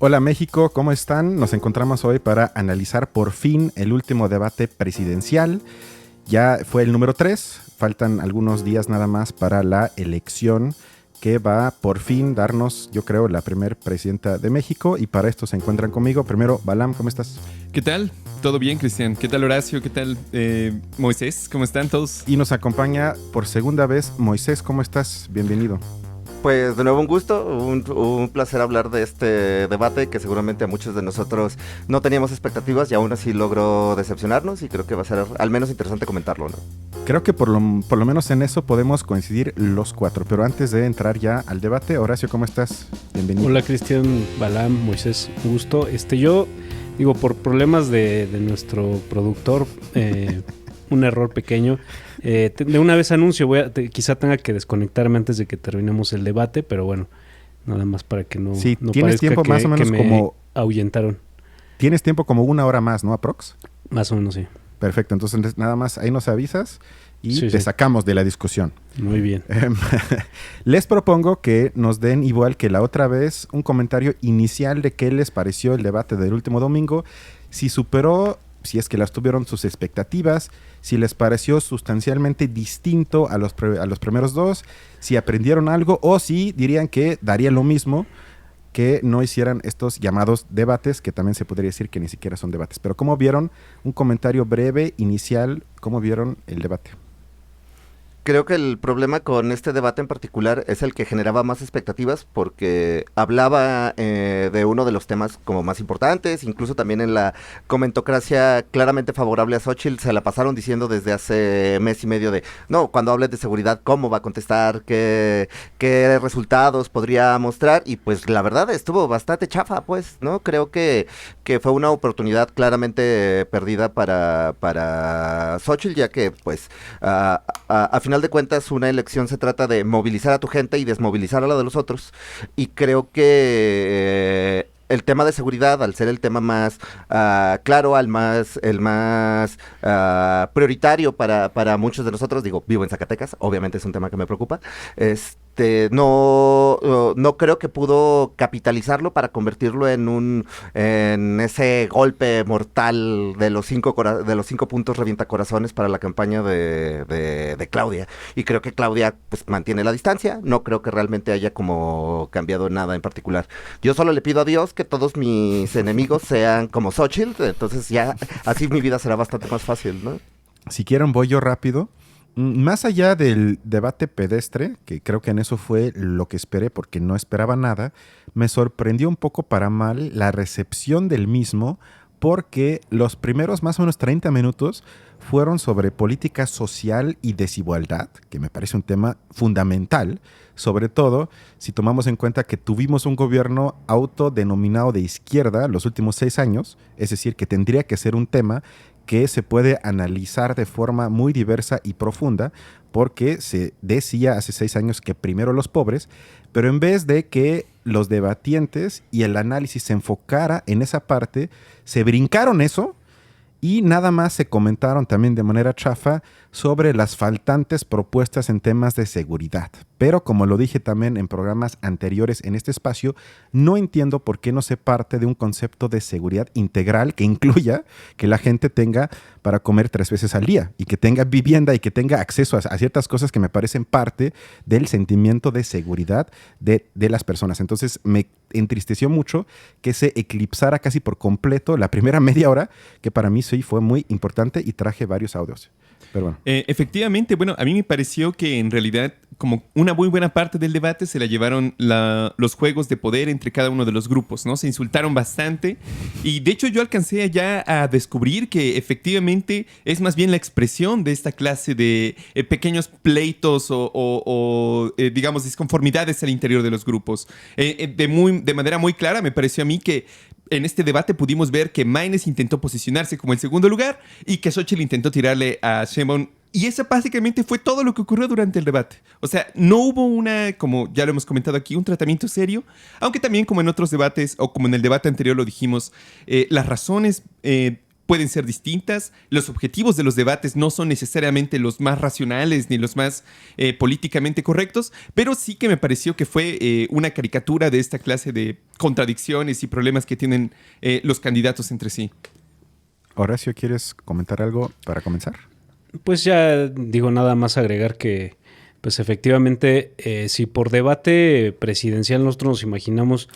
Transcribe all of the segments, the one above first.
Hola México, ¿cómo están? Nos encontramos hoy para analizar por fin el último debate presidencial. Ya fue el número 3, faltan algunos días nada más para la elección que va por fin darnos, yo creo, la primer presidenta de México. Y para esto se encuentran conmigo. Primero, Balam, ¿cómo estás? ¿Qué tal? ¿Todo bien, Cristian? ¿Qué tal, Horacio? ¿Qué tal, Moisés? ¿Cómo están todos? Y nos acompaña por segunda vez Moisés, ¿cómo estás? Bienvenido. Pues de nuevo un gusto, un placer hablar de este debate que seguramente a muchos de nosotros no teníamos expectativas y aún así logró decepcionarnos y creo que va a ser al menos interesante comentarlo, ¿no? Creo que por lo menos en eso podemos coincidir los cuatro, pero antes de entrar ya al debate, Horacio, ¿cómo estás? Bienvenido. Hola Cristian, Balam, Moisés, un gusto. Yo digo, por problemas de nuestro productor, un error pequeño. De una vez anuncio, quizá tenga que desconectarme antes de que terminemos el debate, pero bueno, nada más para que no, sí, no tienes parezca tiempo más o menos me como ahuyentaron. Tienes tiempo como 1 hora más, ¿no? Aprox. Más o menos, sí. Perfecto, entonces nada más ahí nos avisas y Sí, te sí. sacamos de la discusión. Muy bien. Les propongo que nos den, igual que la otra vez, un comentario inicial de qué les pareció el debate del último domingo, si superó, si es que las tuvieron sus expectativas, si les pareció sustancialmente distinto a los primeros dos, si aprendieron algo o si dirían que daría lo mismo que no hicieran estos llamados debates, que también se podría decir que ni siquiera son debates. Pero ¿cómo vieron? Un comentario breve, inicial, ¿cómo vieron el debate? Creo que el problema con este debate en particular es el que generaba más expectativas porque hablaba de uno de los temas como más importantes, incluso también en la comentocracia claramente favorable a Xóchitl se la pasaron diciendo desde hace mes y medio de, no, cuando hables de seguridad, ¿cómo va a contestar? ¿Qué resultados podría mostrar? Y pues la verdad estuvo bastante chafa, pues, ¿no? Creo que fue una oportunidad claramente perdida para Xóchitl, ya que pues a final de cuentas una elección se trata de movilizar a tu gente y desmovilizar a la de los otros, y creo que el tema de seguridad, al ser el tema más claro, el más prioritario para muchos de nosotros, digo, vivo en Zacatecas, obviamente es un tema que me preocupa, no creo que pudo capitalizarlo para convertirlo en ese golpe mortal de los 5 puntos revientacorazones para la campaña de Claudia. Y creo que Claudia pues mantiene la distancia, no creo que realmente haya como cambiado nada en particular. Yo solo le pido a Dios que todos mis enemigos sean como Xóchitl, entonces ya así mi vida será bastante más fácil, ¿no? Si quieren voy yo rápido. Más allá del debate pedestre, que creo que en eso fue lo que esperé porque no esperaba nada, me sorprendió un poco para mal la recepción del mismo, porque los primeros más o menos 30 minutos fueron sobre política social y desigualdad, que me parece un tema fundamental, sobre todo si tomamos en cuenta que tuvimos un gobierno autodenominado de izquierda los últimos 6 años, es decir, que tendría que ser un tema que se puede analizar de forma muy diversa y profunda, porque se decía hace 6 años que primero los pobres, pero en vez de que los debatientes y el análisis se enfocara en esa parte, se brincaron eso y nada más se comentaron también de manera chafa sobre las faltantes propuestas en temas de seguridad. Pero como lo dije también en programas anteriores en este espacio, no entiendo por qué no se parte de un concepto de seguridad integral que incluya que la gente tenga para comer 3 veces al día y que tenga vivienda y que tenga acceso a ciertas cosas que me parecen parte del sentimiento de seguridad de las personas. Entonces me entristeció mucho que se eclipsara casi por completo la primera media hora, que para mí sí fue muy importante, y traje varios audios. Pero bueno. Efectivamente, bueno, a mí me pareció que en realidad como una muy buena parte del debate se la llevaron los juegos de poder entre cada uno de los grupos, ¿no? Se insultaron bastante y de hecho yo alcancé ya a descubrir que efectivamente es más bien la expresión de esta clase de pequeños pleitos o digamos, disconformidades al interior de los grupos. De manera muy clara me pareció a mí que en este debate pudimos ver que Maynes intentó posicionarse como el segundo lugar y que Xóchitl intentó tirarle a Sheinbaum. Y eso básicamente fue todo lo que ocurrió durante el debate. O sea, no hubo como ya lo hemos comentado aquí, un tratamiento serio, aunque también como en otros debates o como en el debate anterior lo dijimos, las razones pueden ser distintas. Los objetivos de los debates no son necesariamente los más racionales ni los más políticamente correctos, pero sí que me pareció que fue una caricatura de esta clase de contradicciones y problemas que tienen los candidatos entre sí. Horacio, ¿quieres comentar algo para comenzar? Pues ya digo nada más agregar que pues efectivamente si por debate presidencial nosotros nos imaginamos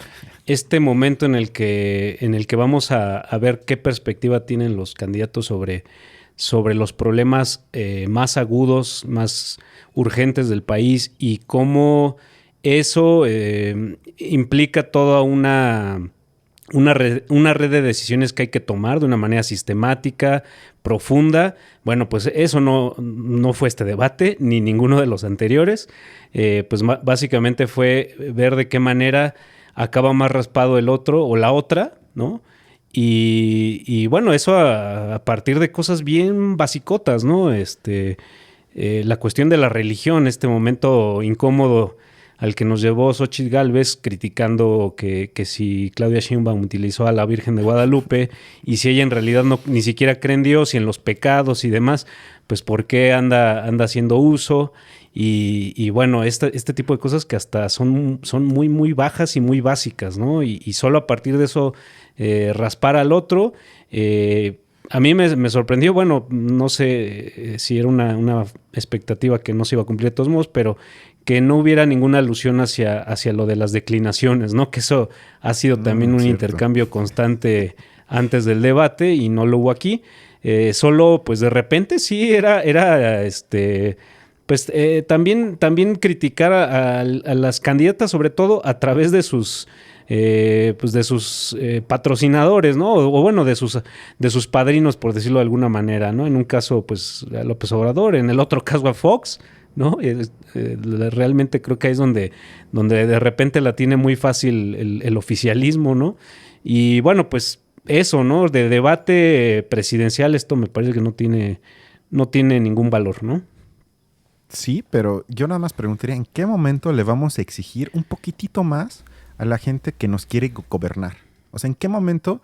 este momento en el que vamos a ver qué perspectiva tienen los candidatos sobre los problemas más agudos, más urgentes del país y cómo eso implica toda una red de decisiones que hay que tomar de una manera sistemática, profunda. Bueno, pues eso no fue este debate, ni ninguno de los anteriores. Pues básicamente fue ver de qué manera acaba más raspado el otro o la otra, ¿no? Y bueno, eso a partir de cosas bien basicotas, ¿no? La cuestión de la religión, este momento incómodo al que nos llevó Xóchitl Gálvez criticando que si Claudia Sheinbaum utilizó a la Virgen de Guadalupe y si ella en realidad ni siquiera cree en Dios y en los pecados y demás, pues ¿por qué anda haciendo uso? Y bueno, este tipo de cosas que hasta son muy, muy bajas y muy básicas, ¿no? Y solo a partir de eso raspar al otro. A mí me sorprendió, bueno, no sé si era una expectativa que no se iba a cumplir de todos modos, pero que no hubiera ninguna alusión hacia lo de las declinaciones, ¿no? Que eso ha sido también un intercambio constante antes del debate y no lo hubo aquí. Solo, pues de repente sí era pues también criticar a las candidatas, sobre todo a través de sus patrocinadores, ¿no? O bueno, de sus padrinos, por decirlo de alguna manera, ¿no? En un caso, pues, a López Obrador, en el otro caso a Fox, ¿no? Realmente creo que ahí es donde de repente la tiene muy fácil el oficialismo, ¿no? Y bueno, pues eso, ¿no? De debate presidencial, esto me parece que no tiene ningún valor, ¿no? Sí, pero yo nada más preguntaría, ¿en qué momento le vamos a exigir un poquitito más a la gente que nos quiere gobernar? O sea, ¿en qué momento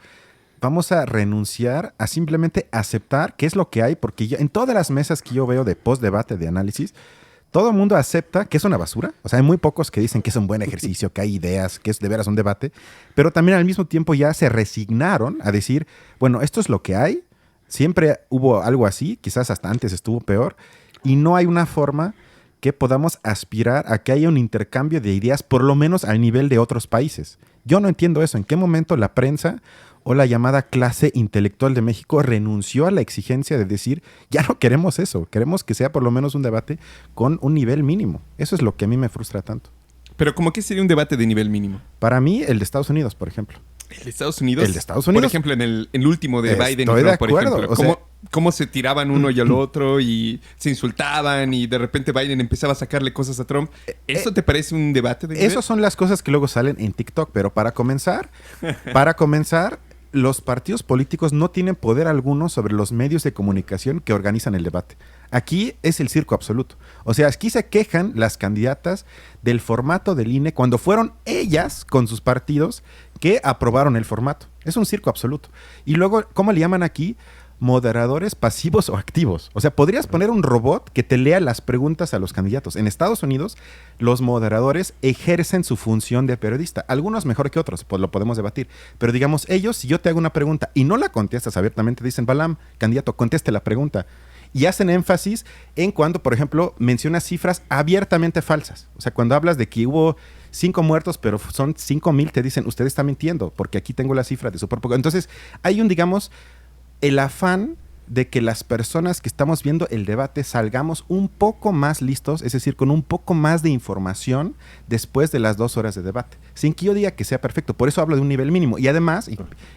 vamos a renunciar a simplemente aceptar qué es lo que hay? Porque en todas las mesas que yo veo de post-debate, de análisis, todo el mundo acepta que es una basura. O sea, hay muy pocos que dicen que es un buen ejercicio, que hay ideas, que es de veras un debate. Pero también al mismo tiempo ya se resignaron a decir, bueno, esto es lo que hay. Siempre hubo algo así, quizás hasta antes estuvo peor. Y no hay una forma que podamos aspirar a que haya un intercambio de ideas, por lo menos al nivel de otros países. Yo no entiendo eso. ¿En qué momento la prensa o la llamada clase intelectual de México renunció a la exigencia de decir, ya no queremos eso, queremos que sea por lo menos un debate con un nivel mínimo? Eso es lo que a mí me frustra tanto. Pero ¿cómo que sería un debate de nivel mínimo? Para mí, el de Estados Unidos, por ejemplo. ¿El de Estados Unidos? El de Estados Unidos. Por ejemplo, en el último de Biden y Trump, Trump, por ejemplo. O sea, ¿Cómo se tiraban uno y al otro y se insultaban y de repente Biden empezaba a sacarle cosas a Trump? ¿Eso te parece un debate de nivel? Esas son las cosas que luego salen en TikTok, pero para comenzar, los partidos políticos no tienen poder alguno sobre los medios de comunicación que organizan el debate. Aquí es el circo absoluto. O sea, aquí se quejan las candidatas del formato del INE cuando fueron ellas con sus partidos que aprobaron el formato. Es un circo absoluto. Y luego, ¿cómo le llaman aquí? Moderadores pasivos o activos. O sea, podrías poner un robot que te lea las preguntas a los candidatos. En Estados Unidos, los moderadores ejercen su función de periodista. Algunos mejor que otros, pues lo podemos debatir. Pero digamos, ellos, si yo te hago una pregunta y no la contestas abiertamente, dicen, Balam, candidato, conteste la pregunta. Y hacen énfasis en cuando, por ejemplo, mencionas cifras abiertamente falsas. O sea, cuando hablas de que hubo 5 muertos, pero son 5,000, te dicen, usted está mintiendo, porque aquí tengo la cifra de súper poco. Entonces, hay el afán de que las personas que estamos viendo el debate salgamos un poco más listos, es decir, con un poco más de información después de las 2 horas de debate, sin que yo diga que sea perfecto. Por eso hablo de un nivel mínimo. Y además,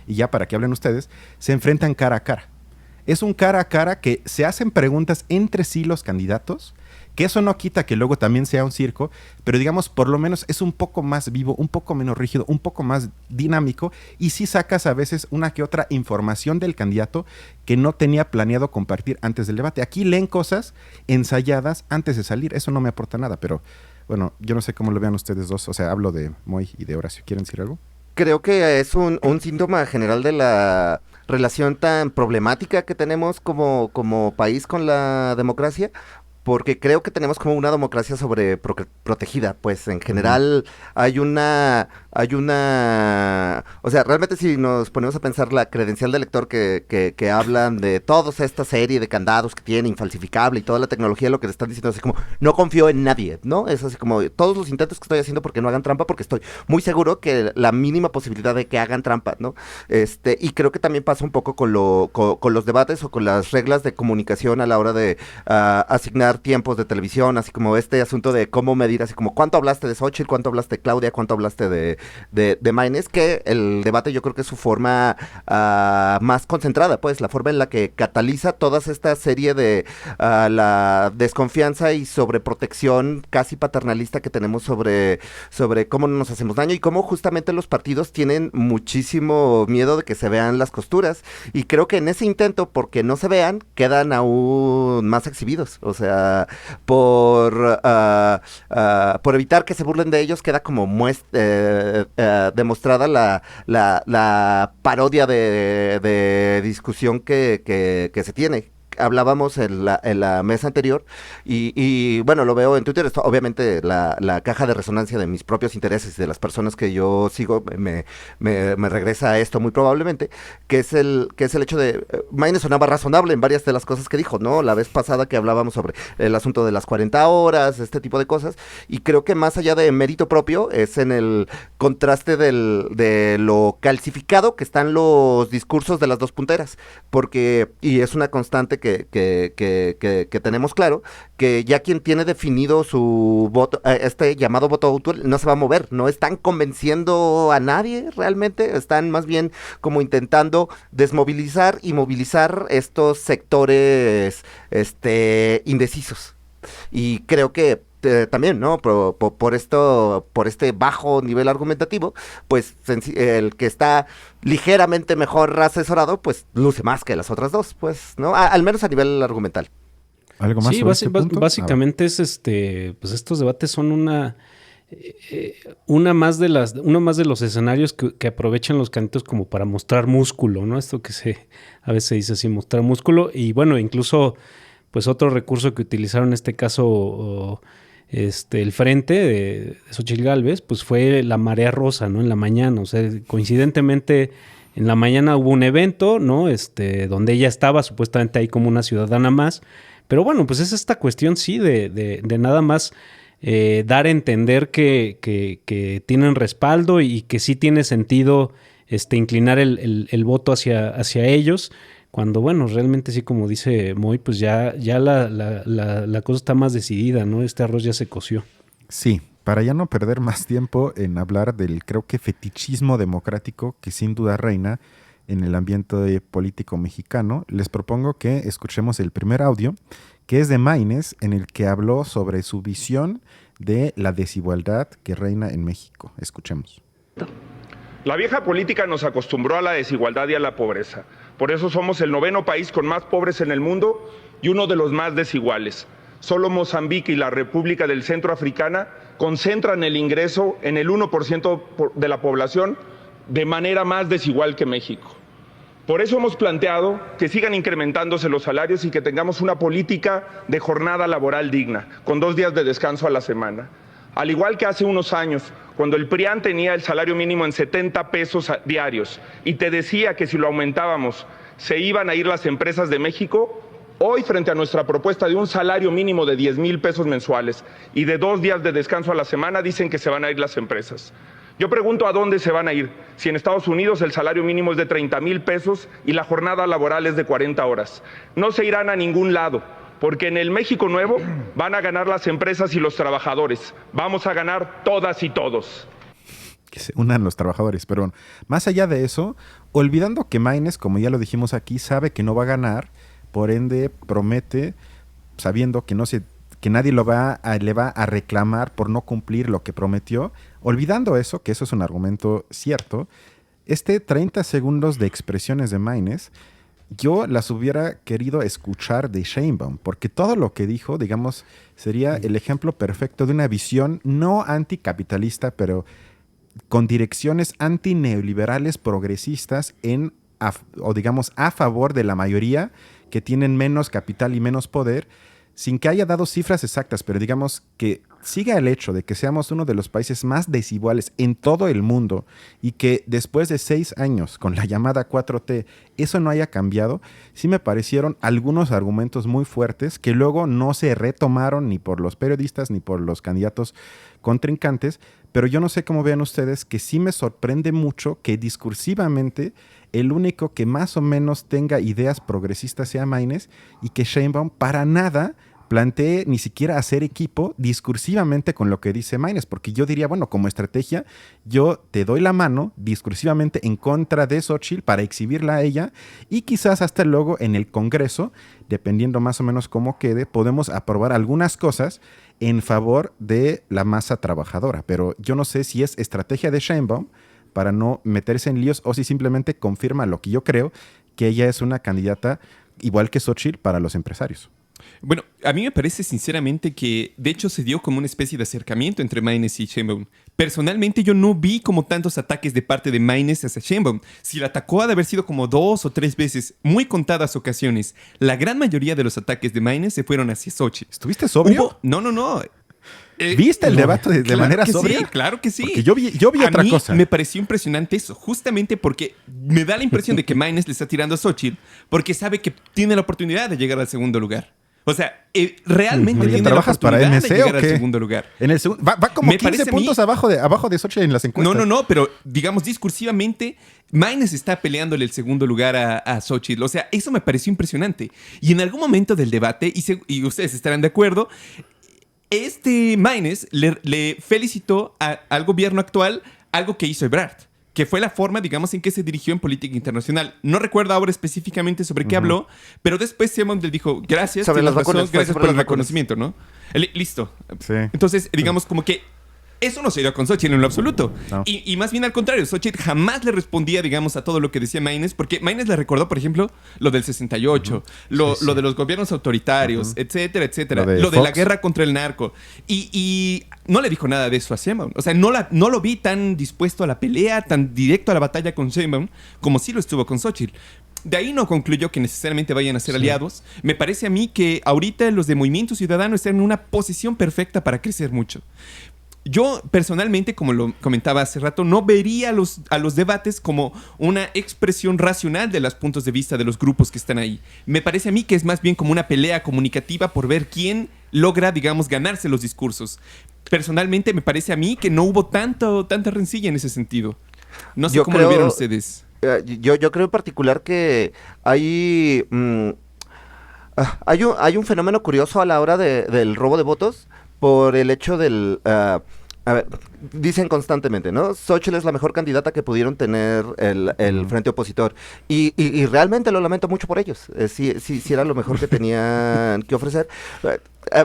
y ya para que hablen ustedes, se enfrentan cara a cara. Es un cara a cara que se hacen preguntas entre sí los candidatos, que eso no quita que luego también sea un circo, pero digamos, por lo menos es un poco más vivo, un poco menos rígido, un poco más dinámico, y sí sacas a veces una que otra información del candidato que no tenía planeado compartir antes del debate. Aquí leen cosas ensayadas antes de salir, eso no me aporta nada, pero bueno, yo no sé cómo lo vean ustedes dos, o sea, hablo de Moy y de Horacio. ¿Quieren decir algo? Creo que es un síntoma general de la relación tan problemática que tenemos como país con la democracia, porque creo que tenemos como una democracia protegida, pues en general o sea, realmente si nos ponemos a pensar la credencial de lector que hablan de toda esta serie de candados que tiene, infalsificable y toda la tecnología, lo que le están diciendo es así como, no confío en nadie, ¿no? Es así como, todos los intentos que estoy haciendo porque no hagan trampa, porque estoy muy seguro que la mínima posibilidad de que hagan trampa, ¿no? Y creo que también pasa un poco con los debates o con las reglas de comunicación a la hora de asignar tiempos de televisión, así como este asunto de cómo medir, así como cuánto hablaste de Xochitl, cuánto hablaste de Claudia, cuánto hablaste de Maynes, que el debate yo creo que es su forma más concentrada, pues la forma en la que cataliza toda esta serie de la desconfianza y sobreprotección casi paternalista que tenemos sobre cómo no nos hacemos daño y cómo justamente los partidos tienen muchísimo miedo de que se vean las costuras, y creo que en ese intento, porque no se vean, quedan aún más exhibidos, o sea, por evitar que se burlen de ellos, queda como demostrada la parodia de discusión que se tiene. Hablábamos en la mesa anterior y bueno, lo veo en Twitter, esto, obviamente la caja de resonancia de mis propios intereses, de las personas que yo sigo, me regresa a esto muy probablemente, que es el hecho de, Maynes sonaba razonable en varias de las cosas que dijo, ¿no? La vez pasada que hablábamos sobre el asunto de las 40 horas, este tipo de cosas, y creo que más allá de mérito propio, es en el contraste de lo calcificado que están los discursos de las dos punteras, porque, y es una constante que tenemos claro, que ya quien tiene definido su voto, este llamado voto útil, no se va a mover, no están convenciendo a nadie realmente, están más bien como intentando desmovilizar y movilizar estos sectores indecisos. Y creo que también, ¿no? Por este bajo nivel argumentativo, pues el que está ligeramente mejor asesorado, pues luce más que las otras dos, pues, ¿no? Al menos a nivel argumental. ¿Algo más Sí, sobre este punto? básicamente es pues estos debates son uno más de los escenarios que aprovechan los candidatos como para mostrar músculo, ¿no? Esto que a veces se dice así, mostrar músculo, y bueno, incluso pues otro recurso que utilizaron en este caso el frente de Xochitl Gálvez, pues fue la marea rosa, ¿no? En la mañana, o sea, coincidentemente en la mañana hubo un evento, ¿no? Donde ella estaba supuestamente ahí como una ciudadana más, pero bueno, pues es esta cuestión, sí, de nada más dar a entender que tienen respaldo y que sí tiene sentido inclinar el voto hacia ellos, cuando, bueno, realmente sí, como dice Moy, pues ya la cosa está más decidida, ¿no? Este arroz ya se coció. Sí, para ya no perder más tiempo en hablar del, creo que, fetichismo democrático que sin duda reina en el ambiente político mexicano, les propongo que escuchemos el primer audio, que es de Maynes, en el que habló sobre su visión de la desigualdad que reina en México. Escuchemos. La vieja política nos acostumbró a la desigualdad y a la pobreza. Por eso somos el 9º país con más pobres en el mundo y uno de los más desiguales. Solo Mozambique y la República del Centro Africana concentran el ingreso en el 1% de la población de manera más desigual que México. Por eso hemos planteado que sigan incrementándose los salarios y que tengamos una política de jornada laboral digna, con 2 días de descanso a la semana. Al igual que hace unos años, cuando el PRIAN tenía el salario mínimo en 70 pesos diarios y te decía que si lo aumentábamos se iban a ir las empresas de México, hoy frente a nuestra propuesta de un salario mínimo de 10,000 pesos mensuales y de 2 días de descanso a la semana, dicen que se van a ir las empresas. Yo pregunto a dónde se van a ir, si en Estados Unidos el salario mínimo es de 30,000 pesos y la jornada laboral es de 40 horas. No se irán a ningún lado, porque en el México nuevo van a ganar las empresas y los trabajadores. Vamos a ganar todas y todos. Que se unan los trabajadores, pero bueno, más allá de eso, olvidando que Maynes, como ya lo dijimos aquí, sabe que no va a ganar, por ende promete, sabiendo que nadie le va a reclamar por no cumplir lo que prometió. Olvidando eso, que eso es un argumento cierto, 30 segundos de expresiones de Maynes, yo las hubiera querido escuchar de Sheinbaum, porque todo lo que dijo, digamos, sería el ejemplo perfecto de una visión no anticapitalista, pero con direcciones antineoliberales progresistas en o digamos a favor de la mayoría que tienen menos capital y menos poder, sin que haya dado cifras exactas, pero digamos que siga el hecho de que seamos uno de los países más desiguales en todo el mundo y que después de 6 años con la llamada 4T eso no haya cambiado, sí me parecieron algunos argumentos muy fuertes que luego no se retomaron ni por los periodistas ni por los candidatos contrincantes, pero yo no sé cómo vean ustedes que sí me sorprende mucho que discursivamente el único que más o menos tenga ideas progresistas sea Maines y que Sheinbaum para nada plantee ni siquiera hacer equipo discursivamente con lo que dice Maines, porque yo diría, bueno, como estrategia, yo te doy la mano discursivamente en contra de Xóchitl para exhibirla a ella y quizás hasta luego en el Congreso, dependiendo más o menos cómo quede, podemos aprobar algunas cosas en favor de la masa trabajadora, pero yo no sé si es estrategia de Sheinbaum para no meterse en líos o si simplemente confirma lo que yo creo, que ella es una candidata igual que Xóchitl para los empresarios. Bueno, a mí me parece sinceramente que de hecho se dio como una especie de acercamiento entre Maines y Sheinbaum. Personalmente yo no vi como tantos ataques de parte de Maines hacia Sheinbaum. Si la atacó ha de haber sido como 2 o 3 veces, muy contadas ocasiones. La gran mayoría de los ataques de Maines se fueron hacia Xóchitl. ¿Estuviste sobrio? No. ¿Viste el debate de manera sobria? Sí, claro que sí. Porque yo vi otra cosa. Me pareció impresionante eso, justamente porque me da la impresión de que Maines le está tirando a Xóchitl porque sabe que tiene la oportunidad de llegar al segundo lugar. O sea, realmente tiene la oportunidad de llegar al segundo lugar. Va como 15 puntos abajo de Xóchitl en las encuestas. No, pero digamos discursivamente, Maines está peleándole el segundo lugar a Xóchitl. O sea, eso me pareció impresionante. Y en algún momento del debate, y ustedes estarán de acuerdo, Maines le felicitó al gobierno actual algo que hizo Ebrard, que fue la forma, digamos, en que se dirigió en política internacional. No recuerdo ahora específicamente sobre qué habló, pero después Sheinbaum le dijo, gracias, sobre las vacunas, gracias por el reconocimiento, ¿no? Listo. Sí. Entonces, digamos, como que eso no se dio con Xóchitl en lo absoluto. No. Y más bien al contrario, Xóchitl jamás le respondía, digamos, a todo lo que decía Maines, porque Maines le recordó, por ejemplo, lo del 68, lo de los gobiernos autoritarios, etcétera, etcétera. Lo de la guerra contra el narco. Y no le dijo nada de eso a Sheinbaum. O sea, no lo vi tan dispuesto a la pelea, tan directo a la batalla con Sheinbaum, como sí lo estuvo con Xóchitl. De ahí no concluyó que necesariamente vayan a ser aliados. Me parece a mí que ahorita los de Movimiento Ciudadano están en una posición perfecta para crecer mucho. Yo personalmente, como lo comentaba hace rato, no vería a los debates como una expresión racional de los puntos de vista de los grupos que están ahí. Me parece a mí que es más bien como una pelea comunicativa por ver quién logra, digamos, ganarse los discursos. Personalmente me parece a mí que no hubo tanta rencilla en ese sentido. No sé cómo lo vieron ustedes. Yo creo en particular que hay un fenómeno curioso a la hora del robo de votos por el hecho del... a ver, dicen constantemente, ¿no? Xóchitl es la mejor candidata que pudieron tener el frente opositor. Y realmente lo lamento mucho por ellos. Sí era lo mejor que tenían que ofrecer.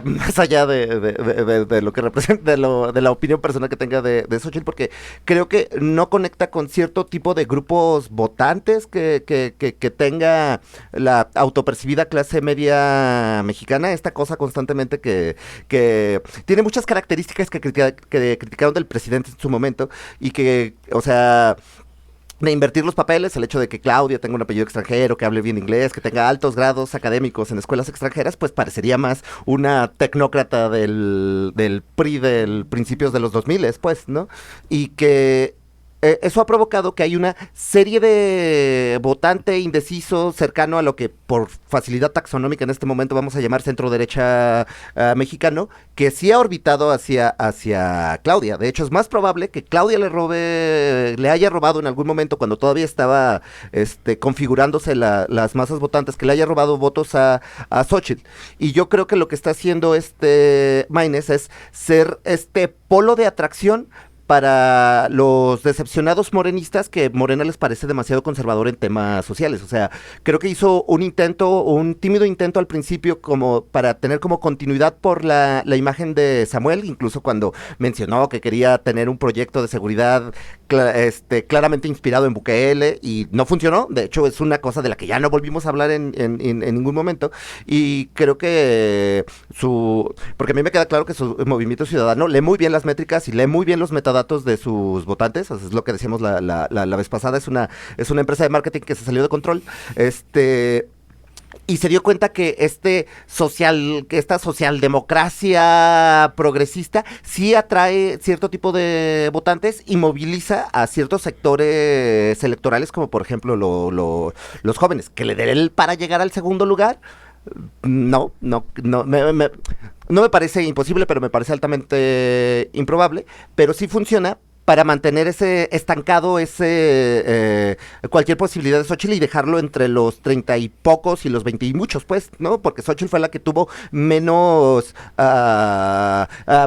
Más allá de lo que representa, de la opinión personal que tenga de Xóchitl, porque creo que no conecta con cierto tipo de grupos votantes que tenga la autopercibida clase media mexicana. Esta cosa constantemente que tiene muchas características que criticaron del presidente en su momento y que, o sea... de invertir los papeles, el hecho de que Claudia tenga un apellido extranjero, que hable bien inglés, que tenga altos grados académicos en escuelas extranjeras, pues parecería más una tecnócrata del PRI del principios de los 2000, pues, ¿no? Y que eso ha provocado que hay una serie de votante indeciso cercano a lo que por facilidad taxonómica en este momento vamos a llamar centro derecha mexicano, que sí ha orbitado hacia Claudia. De hecho, es más probable que Claudia le haya robado en algún momento, cuando todavía estaba configurándose las masas votantes, que le haya robado votos a Xóchitl. Y yo creo que lo que está haciendo Maines es ser polo de atracción para los decepcionados morenistas, que Morena les parece demasiado conservador en temas sociales. O sea, creo que hizo un tímido intento al principio como para tener como continuidad por la imagen de Samuel, incluso cuando mencionó que quería tener un proyecto de seguridad claramente inspirado en Bukele y no funcionó. De hecho, es una cosa de la que ya no volvimos a hablar en ningún momento. Y creo que porque a mí me queda claro que su movimiento ciudadano lee muy bien las métricas y lee muy bien los metadatos de sus votantes. O sea, es lo que decíamos la vez pasada. Es una empresa de marketing que se salió de control. Y se dio cuenta que esta socialdemocracia progresista sí atrae cierto tipo de votantes y moviliza a ciertos sectores electorales, como por ejemplo los jóvenes, que le den para llegar al segundo lugar. No me parece imposible, pero me parece altamente improbable, pero sí funciona para mantener estancado cualquier posibilidad de Xóchitl y dejarlo entre los 30 y pocos y los 20 y muchos, pues, ¿no? Porque Xóchitl fue la que tuvo menos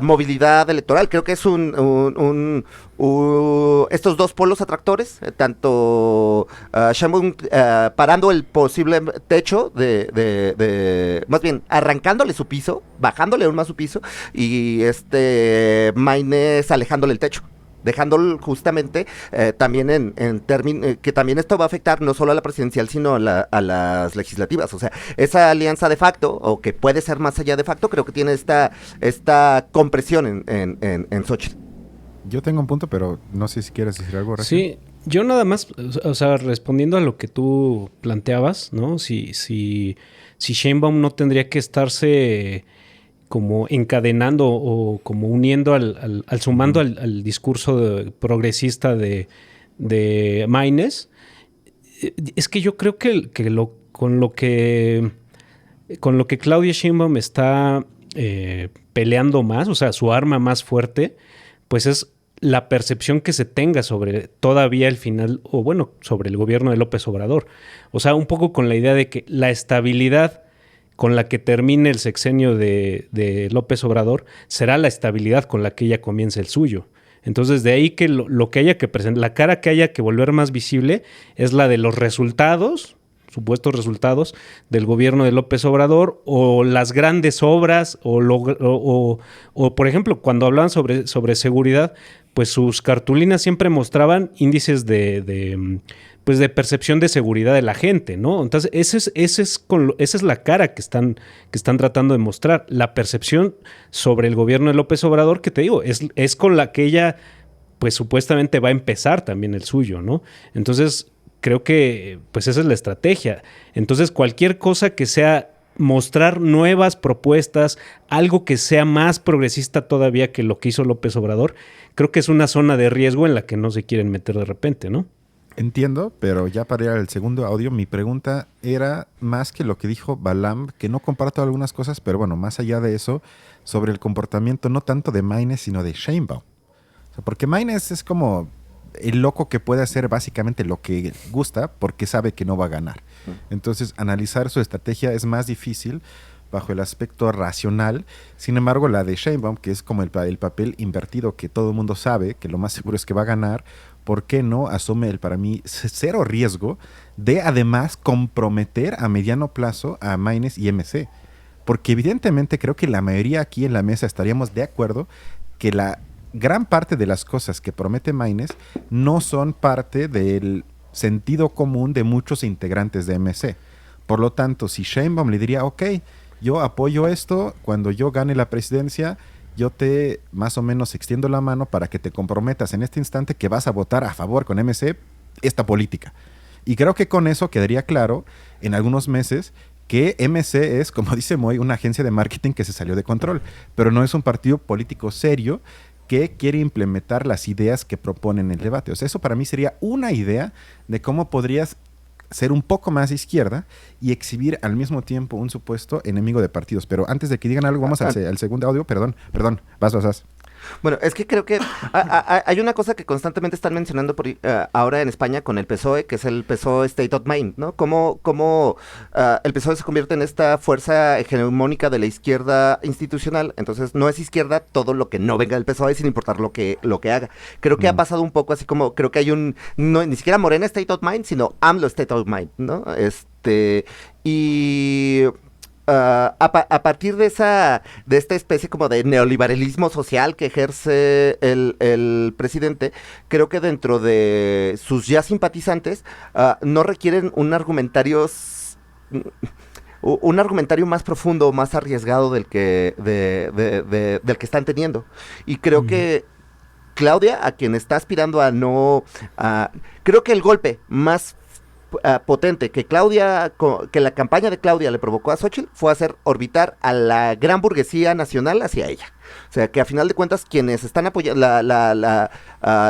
movilidad electoral. Creo que es estos dos polos atractores, tanto Sheinbaum parando el posible techo más bien arrancándole su piso, bajándole aún más su piso, y Maynes alejándole el techo, dejándolo justamente también en términos que también esto va a afectar no solo a la presidencial sino a las legislativas. O sea, esa alianza de facto, o que puede ser más allá de facto, creo que tiene esta compresión en Xóchitl. Yo tengo un punto, pero no sé si quieres decir algo, Raquel. Sí, yo nada más, o sea, respondiendo a lo que tú planteabas, ¿no? Si Sheinbaum no tendría que estarse como encadenando o como uniendo sumando al discurso progresista de Maynes. Es que yo creo que con lo que Claudia Sheinbaum está peleando más, o sea, su arma más fuerte, pues es la percepción que se tenga sobre todavía el final, o bueno, sobre el gobierno de López Obrador. O sea, un poco con la idea de que la estabilidad con la que termine el sexenio de López Obrador será la estabilidad con la que ella comience el suyo. Entonces, de ahí que lo que haya que presentar, la cara que haya que volver más visible es la de los resultados, supuestos resultados del gobierno de López Obrador, o las grandes obras, o por ejemplo, cuando hablaban sobre seguridad, pues sus cartulinas siempre mostraban índices de percepción de seguridad de la gente, ¿no? Entonces, esa es la cara que están tratando de mostrar, la percepción sobre el gobierno de López Obrador, que te digo, es con la que ella, pues supuestamente va a empezar también el suyo, ¿no? Entonces, creo que, pues esa es la estrategia. Entonces, cualquier cosa que sea mostrar nuevas propuestas, algo que sea más progresista todavía que lo que hizo López Obrador, creo que es una zona de riesgo en la que no se quieren meter de repente, ¿no? Entiendo, pero ya para ir al segundo audio, mi pregunta era más que lo que dijo Balam, que no comparto algunas cosas, pero bueno, más allá de eso, sobre el comportamiento no tanto de Maynes, sino de Sheinbaum. O sea, porque Maynes es como el loco que puede hacer básicamente lo que gusta porque sabe que no va a ganar. Entonces, analizar su estrategia es más difícil bajo el aspecto racional. Sin embargo, la de Sheinbaum, que es como el papel invertido que todo el mundo sabe, que lo más seguro es que va a ganar, ¿por qué no asume para mí, cero riesgo de además comprometer a mediano plazo a Maynes y MC? Porque evidentemente creo que la mayoría aquí en la mesa estaríamos de acuerdo que la gran parte de las cosas que promete Maynes no son parte del sentido común de muchos integrantes de MC. Por lo tanto, si Sheinbaum le diría, ok, yo apoyo esto, cuando yo gane la presidencia, yo te más o menos extiendo la mano para que te comprometas en este instante que vas a votar a favor con MC esta política. Y creo que con eso quedaría claro en algunos meses que MC es, como dice Moy, una agencia de marketing que se salió de control, pero no es un partido político serio que quiere implementar las ideas que propone en el debate. O sea, eso para mí sería una idea de cómo podrías ser un poco más izquierda y exhibir al mismo tiempo un supuesto enemigo de partidos. Pero antes de que digan algo, vamos al segundo audio. Perdón. Vas. Bueno, es que creo que hay una cosa que constantemente están mencionando ahora en España con el PSOE, que es el PSOE State of Mind, ¿no? Cómo el PSOE se convierte en esta fuerza hegemónica de la izquierda institucional. Entonces, no es izquierda todo lo que no venga del PSOE, sin importar lo que haga. Creo que ha pasado un poco así como, creo que hay ni siquiera Morena State of Mind, sino AMLO State of Mind, ¿no? a partir de esta especie como de neoliberalismo social que ejerce el presidente, creo que dentro de sus ya simpatizantes no requieren un argumentario más profundo, más arriesgado del que del que están teniendo. Y creo que Claudia, a quien está aspirando a no... creo que el golpe más potente que que la campaña de Claudia le provocó a Xóchitl fue hacer orbitar a la gran burguesía nacional hacia ella. O sea, que a final de cuentas quienes están apoyando,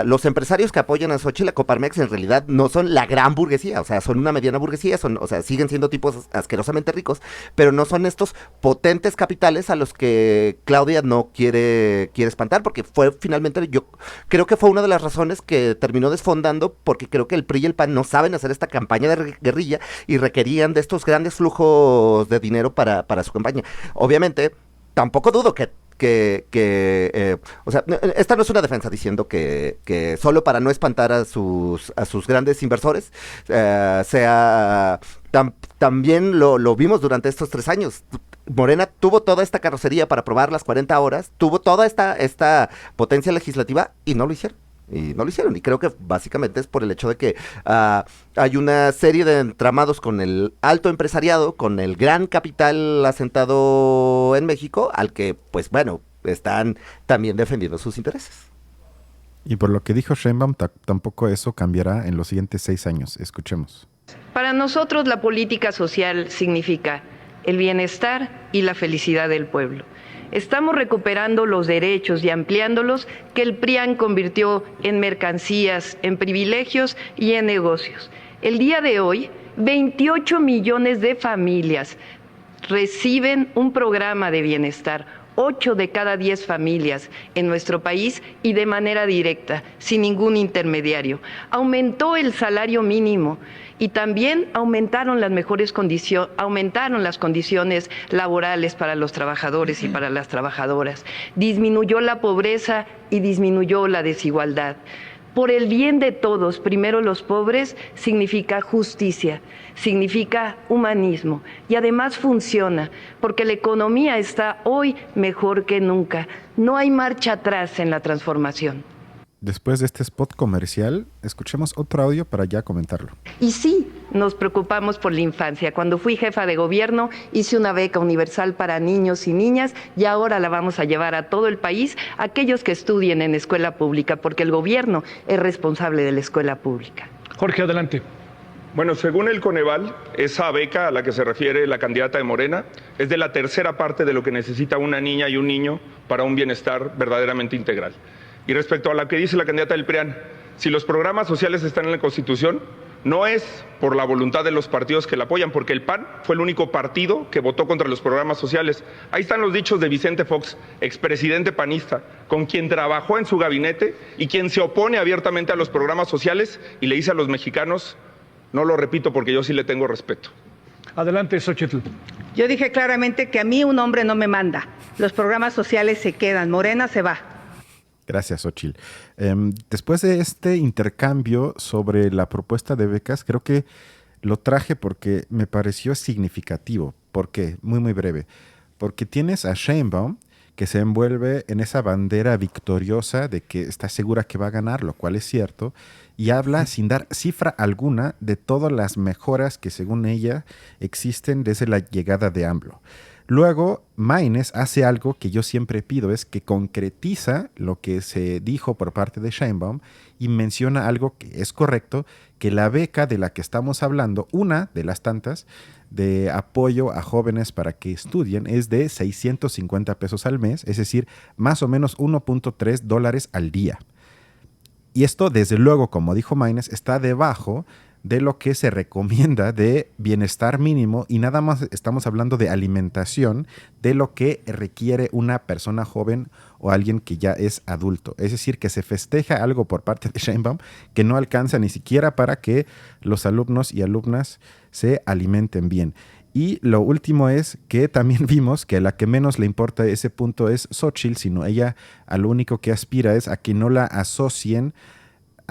los empresarios que apoyan a Xóchitl, a Coparmex, en realidad no son la gran burguesía, o sea, son una mediana burguesía, o sea, siguen siendo tipos asquerosamente ricos, pero no son estos potentes capitales a los que Claudia no quiere espantar, porque fue finalmente, yo creo que fue una de las razones que terminó desfondando, porque creo que el PRI y el PAN no saben hacer esta campaña de guerrilla y requerían de estos grandes flujos de dinero para su campaña. Obviamente, tampoco dudo o sea, esta no es una defensa diciendo que solo para no espantar a sus grandes inversores, también lo vimos durante estos 3 años. Morena tuvo toda esta carrocería para aprobar las 40 horas, tuvo toda esta potencia legislativa y no lo hicieron. Y creo que básicamente es por el hecho de que hay una serie de entramados con el alto empresariado, con el gran capital asentado en México, al que, pues bueno, están también defendiendo sus intereses. Y por lo que dijo Sheinbaum, tampoco eso cambiará en los siguientes 6 años. Escuchemos. Para nosotros la política social significa el bienestar y la felicidad del pueblo. Estamos recuperando los derechos y ampliándolos que el PRIAN convirtió en mercancías, en privilegios y en negocios. El día de hoy, 28 millones de familias reciben un programa de bienestar. 8 de cada 10 familias en nuestro país y de manera directa, sin ningún intermediario. Aumentó el salario mínimo y también aumentaron las condiciones laborales para los trabajadores y para las trabajadoras. Disminuyó la pobreza y disminuyó la desigualdad. Por el bien de todos, primero los pobres, significa justicia, significa humanismo y además funciona, porque la economía está hoy mejor que nunca. No hay marcha atrás en la transformación. Después de este spot comercial, escuchemos otro audio para ya comentarlo. Y sí, nos preocupamos por la infancia. Cuando fui jefa de gobierno, hice una beca universal para niños y niñas y ahora la vamos a llevar a todo el país, aquellos que estudien en escuela pública, porque el gobierno es responsable de la escuela pública. Jorge, adelante. Bueno, según el Coneval, esa beca a la que se refiere la candidata de Morena es de la tercera parte de lo que necesita una niña y un niño para un bienestar verdaderamente integral. Y respecto a lo que dice la candidata del PRIAN, si los programas sociales están en la Constitución, no es por la voluntad de los partidos que la apoyan, porque el PAN fue el único partido que votó contra los programas sociales. Ahí están los dichos de Vicente Fox, expresidente panista, con quien trabajó en su gabinete y quien se opone abiertamente a los programas sociales y le dice a los mexicanos, no lo repito porque yo sí le tengo respeto. Adelante, Xóchitl. Yo dije claramente que a mí un hombre no me manda. Los programas sociales se quedan, Morena se va. Gracias, Xóchitl. Después de este intercambio sobre la propuesta de becas, creo que lo traje porque me pareció significativo. ¿Por qué? Muy, muy breve. Porque tienes a Sheinbaum que se envuelve en esa bandera victoriosa de que está segura que va a ganar, lo cual es cierto, y habla sin dar cifra alguna de todas las mejoras que según ella existen desde la llegada de AMLO. Luego, Maynes hace algo que yo siempre pido, es que concretiza lo que se dijo por parte de Sheinbaum y menciona algo que es correcto, que la beca de la que estamos hablando, una de las tantas, de apoyo a jóvenes para que estudien, es de 650 pesos al mes, es decir, más o menos $1.3 al día. Y esto, desde luego, como dijo Maynes, está debajo de lo que se recomienda de bienestar mínimo y nada más estamos hablando de alimentación de lo que requiere una persona joven o alguien que ya es adulto. Es decir, que se festeja algo por parte de Sheinbaum que no alcanza ni siquiera para que los alumnos y alumnas se alimenten bien. Y lo último es que también vimos que a la que menos le importa ese punto es Xóchitl, sino ella a lo único que aspira es a que no la asocien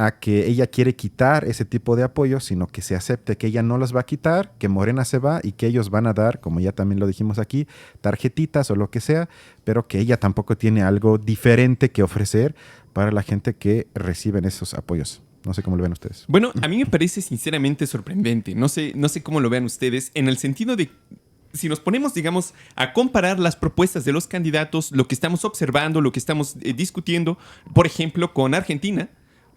a que ella quiere quitar ese tipo de apoyos, sino que se acepte que ella no los va a quitar, que Morena se va y que ellos van a dar, como ya también lo dijimos aquí, tarjetitas o lo que sea, pero que ella tampoco tiene algo diferente que ofrecer para la gente que reciben esos apoyos. No sé cómo lo ven ustedes. Bueno, a mí me parece sinceramente sorprendente. No sé cómo lo vean ustedes, en el sentido de, si nos ponemos, digamos, a comparar las propuestas de los candidatos, lo que estamos observando, lo que estamos discutiendo, por ejemplo, con Argentina.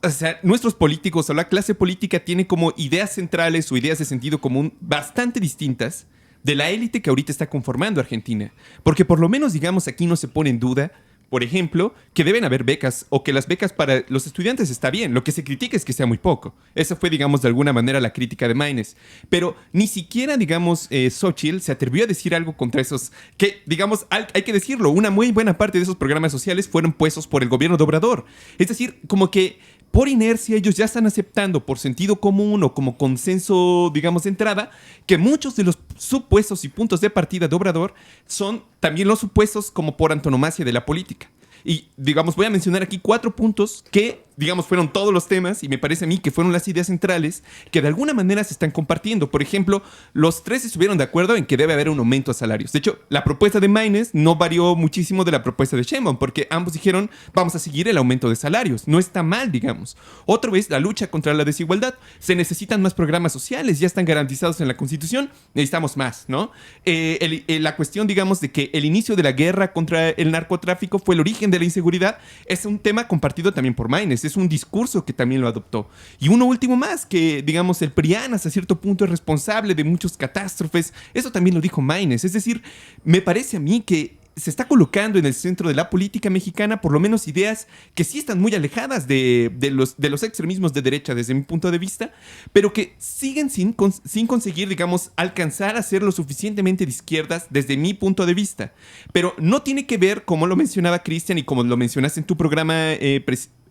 O sea, nuestros políticos o la clase política tiene como ideas centrales o ideas de sentido común bastante distintas de la élite que ahorita está conformando Argentina. Porque por lo menos, digamos, aquí no se pone en duda, por ejemplo, que deben haber becas o que las becas para los estudiantes está bien. Lo que se critica es que sea muy poco. Esa fue, digamos, de alguna manera la crítica de Maynes. Pero ni siquiera, digamos, Xóchitl se atrevió a decir algo contra esos que, digamos, hay que decirlo, una muy buena parte de esos programas sociales fueron puestos por el gobierno de Obrador. Es decir, como que por inercia ellos ya están aceptando por sentido común o como consenso, digamos, de entrada, que muchos de los supuestos y puntos de partida de Obrador son también los supuestos como por antonomasia de la política. Y, digamos, voy a mencionar aquí 4 puntos que, digamos, fueron todos los temas y me parece a mí que fueron las ideas centrales que de alguna manera se están compartiendo. Por ejemplo, los 3 estuvieron de acuerdo en que debe haber un aumento a salarios. De hecho, la propuesta de Maynes no varió muchísimo de la propuesta de Sheinbaum porque ambos dijeron, vamos a seguir el aumento de salarios. No está mal, digamos. Otro es la lucha contra la desigualdad. Se necesitan más programas sociales, ya están garantizados en la Constitución, necesitamos más, ¿no? La cuestión, digamos, de que el inicio de la guerra contra el narcotráfico fue el origen de la inseguridad, es un tema compartido también por Maynes, es un discurso que también lo adoptó. Y uno último más, que digamos el PRIAN hasta cierto punto es responsable de muchas catástrofes, eso también lo dijo Maynes. Es decir, me parece a mí que se está colocando en el centro de la política mexicana por lo menos ideas que sí están muy alejadas de los extremismos de derecha desde mi punto de vista, pero que siguen sin conseguir, digamos, alcanzar a ser lo suficientemente de izquierdas desde mi punto de vista. Pero no tiene que ver, como lo mencionaba Cristian y como lo mencionaste en tu programa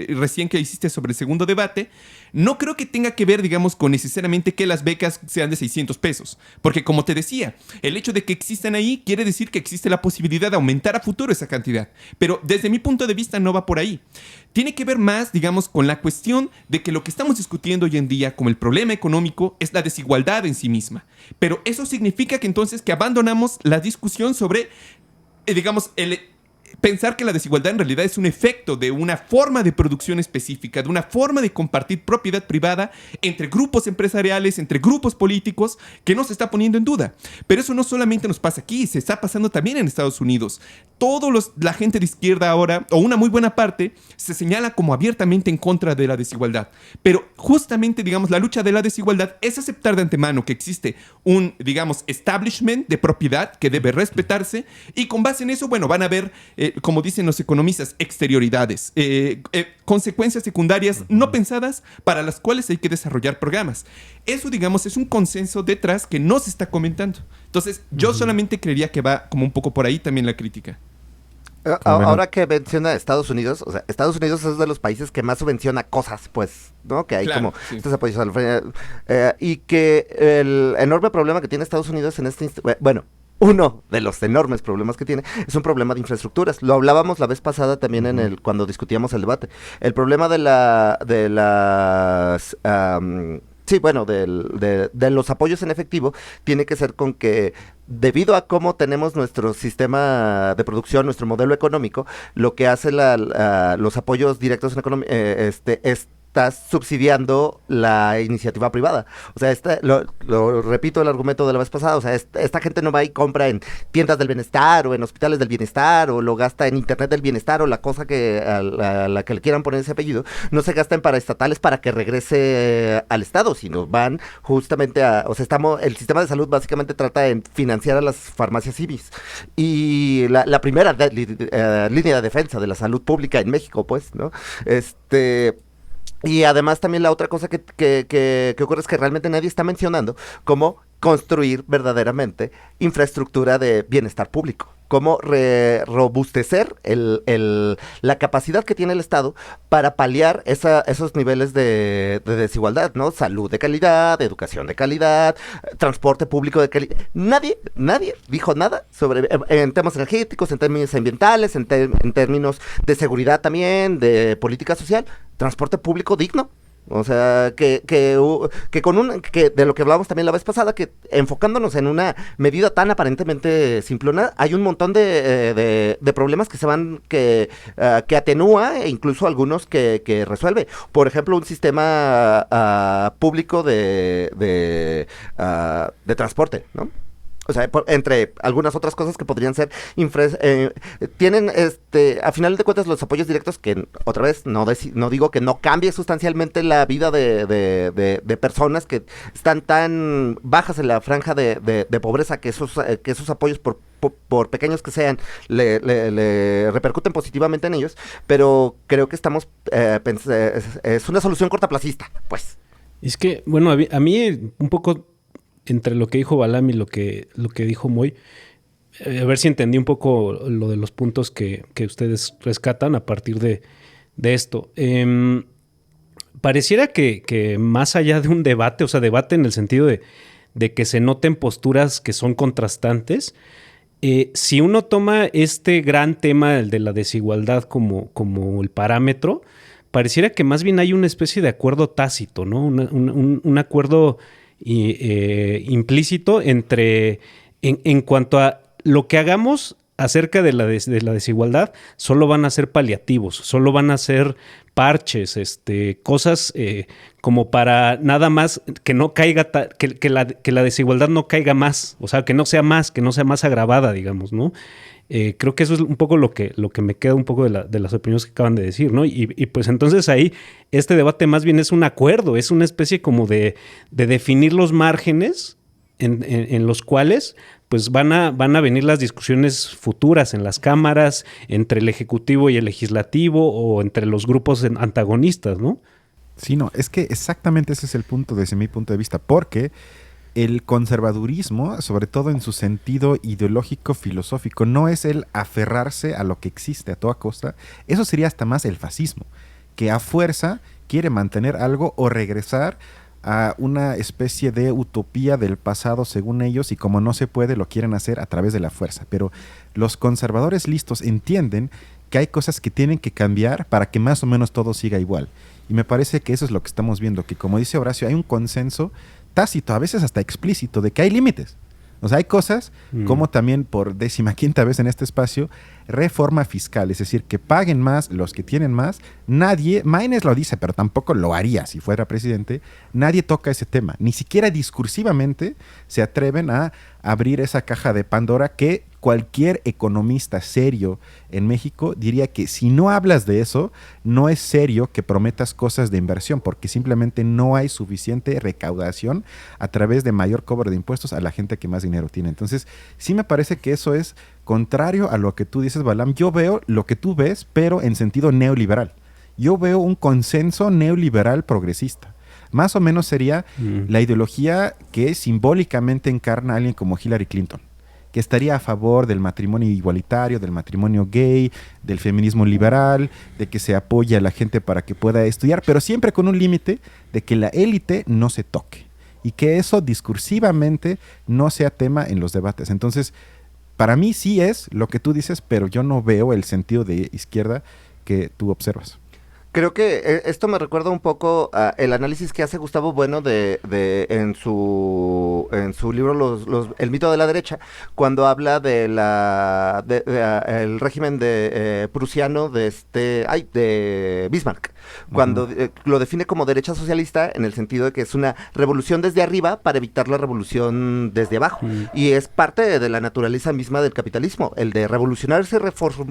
recién que hiciste sobre el segundo debate, no creo que tenga que ver, digamos, con necesariamente que las becas sean de 600 pesos. Porque como te decía, el hecho de que existan ahí quiere decir que existe la posibilidad de aumentar a futuro esa cantidad. Pero desde mi punto de vista no va por ahí. Tiene que ver más, digamos, con la cuestión de que lo que estamos discutiendo hoy en día como el problema económico es la desigualdad en sí misma. Pero eso significa que entonces que abandonamos la discusión sobre, digamos, pensar que la desigualdad en realidad es un efecto de una forma de producción específica, de una forma de compartir propiedad privada entre grupos empresariales, entre grupos políticos, que no se está poniendo en duda. Pero eso no solamente nos pasa aquí, se está pasando también en Estados Unidos. La gente de izquierda ahora, o una muy buena parte, se señala como abiertamente en contra de la desigualdad. Pero justamente, digamos, la lucha de la desigualdad es aceptar de antemano que existe un, digamos, establishment de propiedad que debe respetarse, y con base en eso, bueno, van a haber como dicen los economistas, exterioridades, consecuencias secundarias no pensadas para las cuales hay que desarrollar programas. Eso, digamos, es un consenso detrás que no se está comentando. Entonces, yo solamente creería que va como un poco por ahí también la crítica. Ahora que menciona Estados Unidos, o sea, Estados Unidos es de los países que más subvenciona cosas, pues, ¿no? Que hay como estos apoyos a la y que el enorme problema que tiene Estados Unidos en este bueno, uno de los enormes problemas que tiene es un problema de infraestructuras. Lo hablábamos la vez pasada también cuando discutíamos el debate. El problema de las de los apoyos en efectivo tiene que ser con que, debido a cómo tenemos nuestro sistema de producción, nuestro modelo económico, lo que hace los apoyos directos en economía estás subsidiando la iniciativa privada. O sea, lo repito el argumento de la vez pasada, o sea, esta gente no va y compra en tiendas del bienestar o en hospitales del bienestar o lo gasta en internet del bienestar o la cosa que a la que le quieran poner ese apellido, no se gasta en paraestatales para que regrese al Estado, sino van justamente o sea, el sistema de salud básicamente trata de financiar a las farmacias CIVIS. Y la primera línea de defensa de la salud pública en México, pues, ¿no? Y además también la otra cosa que ocurre es que realmente nadie está mencionando cómo construir verdaderamente infraestructura de bienestar público, cómo robustecer la capacidad que tiene el Estado para paliar esos niveles de desigualdad, ¿no? Salud de calidad, educación de calidad, transporte público de calidad. Nadie dijo nada sobre en temas energéticos, en términos ambientales, en términos de seguridad también, de política social, transporte público digno. O sea, que con que de lo que hablábamos también la vez pasada, que enfocándonos en una medida tan aparentemente simplona, hay un montón de problemas que se van, que atenúa e incluso algunos que resuelve. Por ejemplo, un sistema público de transporte, ¿no? O sea, entre algunas otras cosas que podrían ser tienen a final de cuentas los apoyos directos que otra vez no digo que no cambie sustancialmente la vida de personas que están tan bajas en la franja de pobreza que esos apoyos por pequeños que sean le repercuten positivamente en ellos, pero creo que estamos es una solución cortaplacista, pues. Es que, bueno, a mí un poco entre lo que dijo Balam y lo que dijo Moy, a ver si entendí un poco lo de los puntos que ustedes rescatan a partir de esto. Pareciera que más allá de un debate, o sea, debate en el sentido de que se noten posturas que son contrastantes, si uno toma este gran tema, el de la desigualdad, como el parámetro, pareciera que más bien hay una especie de acuerdo tácito, ¿no? Un acuerdo implícito en cuanto a lo que hagamos acerca de la desigualdad, solo van a ser paliativos, solo van a ser parches, cosas como para nada más que no caiga, que la desigualdad no caiga más, o sea, que no sea más agravada, digamos, ¿no? Creo que eso es un poco lo que me queda un poco de las opiniones que acaban de decir, ¿no? Y pues entonces ahí este debate más bien es un acuerdo, es una especie como de definir los márgenes en los cuales pues van a venir las discusiones futuras en las cámaras, entre el Ejecutivo y el Legislativo o entre los grupos antagonistas, ¿no? Sí, no, es que exactamente ese es el punto desde mi punto de vista, porque el conservadurismo, sobre todo en su sentido ideológico, filosófico, no es el aferrarse a lo que existe a toda costa. Eso sería hasta más el fascismo, que a fuerza quiere mantener algo o regresar a una especie de utopía del pasado según ellos, y como no se puede, lo quieren hacer a través de la fuerza. Pero los conservadores listos entienden que hay cosas que tienen que cambiar para que más o menos todo siga igual. Y me parece que eso es lo que estamos viendo, que como dice Horacio, hay un consenso tácito, a veces hasta explícito, de que hay límites. O sea, hay cosas como también por 15ª vez en este espacio, reforma fiscal, es decir, que paguen más los que tienen más. Nadie, Maynes lo dice, pero tampoco lo haría si fuera presidente, nadie toca ese tema, ni siquiera discursivamente se atreven a abrir esa caja de Pandora que cualquier economista serio en México diría que si no hablas de eso, no es serio que prometas cosas de inversión, porque simplemente no hay suficiente recaudación a través de mayor cobro de impuestos a la gente que más dinero tiene. Entonces, sí me parece que eso es contrario a lo que tú dices, Balam. Yo veo lo que tú ves, pero en sentido neoliberal. Yo veo un consenso neoliberal progresista. Más o menos sería la ideología que simbólicamente encarna a alguien como Hillary Clinton, que estaría a favor del matrimonio igualitario, del matrimonio gay, del feminismo liberal, de que se apoye a la gente para que pueda estudiar, pero siempre con un límite de que la élite no se toque y que eso discursivamente no sea tema en los debates. Entonces, para mí sí es lo que tú dices, pero yo no veo el sentido de izquierda que tú observas. Creo que esto me recuerda un poco a el análisis que hace Gustavo Bueno en su libro El mito de la derecha, cuando habla de el régimen prusiano de Bismarck, cuando lo define como derecha socialista en el sentido de que es una revolución desde arriba para evitar la revolución desde abajo, y es parte de la naturaleza misma del capitalismo, el de revolucionarse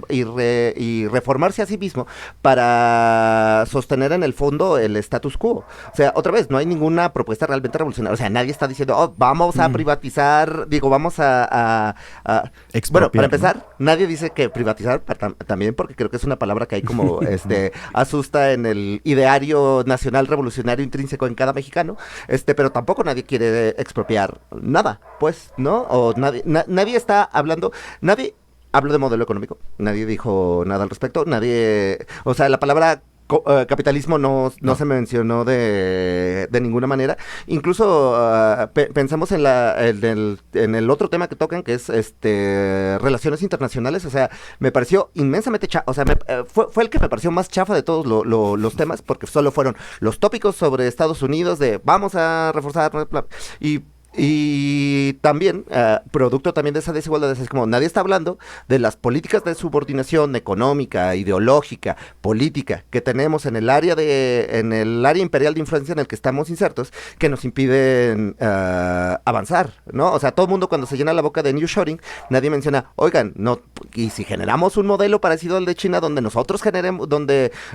y reformarse a sí mismo para sostener en el fondo el status quo. O sea, otra vez, no hay ninguna propuesta realmente revolucionaria. O sea, nadie está diciendo, vamos a privatizar, vamos a bueno, para empezar, ¿no? Nadie dice que privatizar, también porque creo que es una palabra que hay como, asusta en el ideario nacional revolucionario intrínseco en cada mexicano, pero tampoco nadie quiere expropiar nada, pues, ¿no? O nadie está hablando, nadie habló de modelo económico, nadie dijo nada al respecto, o sea, la palabra capitalismo no se mencionó de ninguna manera. Incluso pensamos en el otro tema que tocan, que es relaciones internacionales. O sea, me pareció inmensamente chafa. O sea, fue el que me pareció más chafa de todos los temas, porque solo fueron los tópicos sobre Estados Unidos de vamos a reforzar, y también, producto también de esa desigualdad, es como nadie está hablando de las políticas de subordinación económica, ideológica, política que tenemos en el área imperial de influencia en el que estamos insertos, que nos impiden avanzar, ¿no? O sea, todo el mundo cuando se llena la boca de nearshoring, nadie menciona, oigan, no, y si generamos un modelo parecido al de China, donde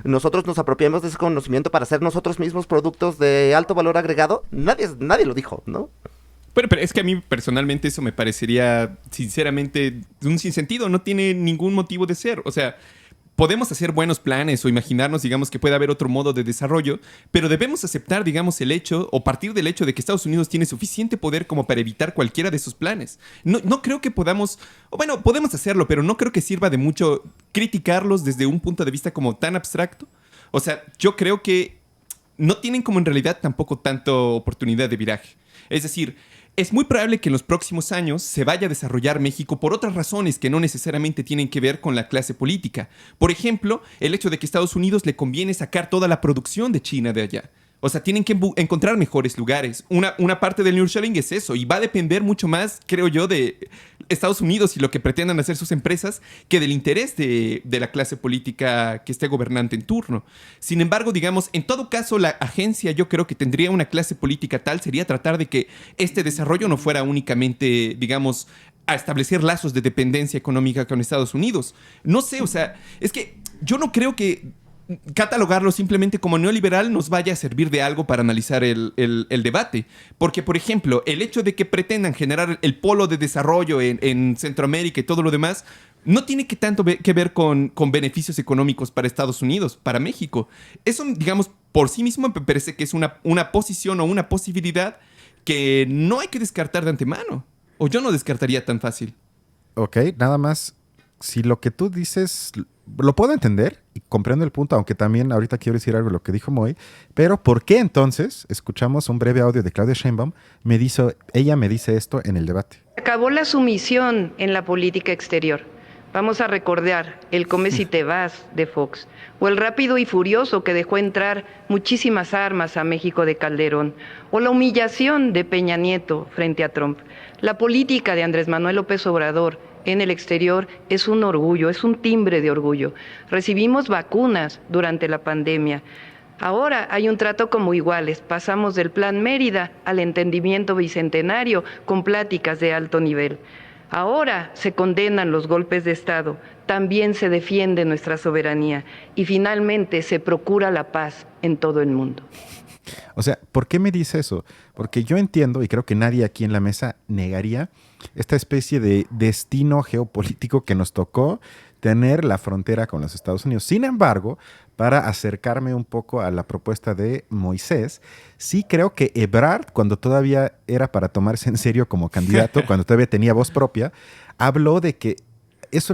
nosotros nos apropiemos de ese conocimiento para hacer nosotros mismos productos de alto valor agregado, nadie lo dijo, ¿no? Pero es que a mí personalmente eso me parecería, sinceramente, un sinsentido. No tiene ningún motivo de ser. O sea, podemos hacer buenos planes o imaginarnos, digamos, que puede haber otro modo de desarrollo, pero debemos aceptar, digamos, el hecho o partir del hecho de que Estados Unidos tiene suficiente poder como para evitar cualquiera de sus planes. No creo que podamos, o bueno, podemos hacerlo, pero no creo que sirva de mucho criticarlos desde un punto de vista como tan abstracto. O sea, yo creo que no tienen como en realidad tampoco tanto oportunidad de viraje. Es decir, es muy probable que en los próximos años se vaya a desarrollar México por otras razones que no necesariamente tienen que ver con la clase política. Por ejemplo, el hecho de que a Estados Unidos le conviene sacar toda la producción de China de allá. O sea, tienen que encontrar mejores lugares. Una parte del nearshoring es eso, y va a depender mucho más, creo yo, de Estados Unidos y lo que pretendan hacer sus empresas que del interés de la clase política que esté gobernante en turno. Sin embargo, digamos, en todo caso, la agencia yo creo que tendría una clase política tal, sería tratar de que este desarrollo no fuera únicamente, digamos, a establecer lazos de dependencia económica con Estados Unidos. No sé, o sea, es que yo no creo que catalogarlo simplemente como neoliberal nos vaya a servir de algo para analizar el debate. Porque, por ejemplo, el hecho de que pretendan generar el polo de desarrollo en Centroamérica y todo lo demás no tiene que tanto que ver con beneficios económicos para Estados Unidos, para México. Eso, digamos, por sí mismo me parece que es una posición o una posibilidad que no hay que descartar de antemano. O yo no descartaría tan fácil. Ok, nada más. Si lo que tú dices lo puedo entender y comprendo el punto, aunque también ahorita quiero decir algo de lo que dijo Moy, pero ¿por qué entonces? Escuchamos un breve audio de Claudia Sheinbaum. Ella me dice esto en el debate. Acabó la sumisión en la política exterior. Vamos a recordar el come si te vas de Fox, o el rápido y furioso que dejó entrar muchísimas armas a México de Calderón, o la humillación de Peña Nieto frente a Trump. La política de Andrés Manuel López Obrador en el exterior es un orgullo, es un timbre de orgullo. Recibimos vacunas durante la pandemia. Ahora hay un trato como iguales. Pasamos del Plan Mérida al entendimiento bicentenario con pláticas de alto nivel. Ahora se condenan los golpes de Estado, también se defiende nuestra soberanía y finalmente se procura la paz en todo el mundo. O sea, ¿por qué me dice eso? Porque yo entiendo, y creo que nadie aquí en la mesa negaría, esta especie de destino geopolítico que nos tocó tener la frontera con los Estados Unidos. Sin embargo, para acercarme un poco a la propuesta de Moisés, sí creo que Ebrard, cuando todavía era para tomarse en serio como candidato, cuando todavía tenía voz propia, habló de que es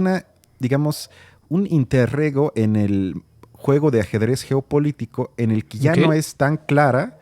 digamos, un interrego en el juego de ajedrez geopolítico en el que ya no es tan clara.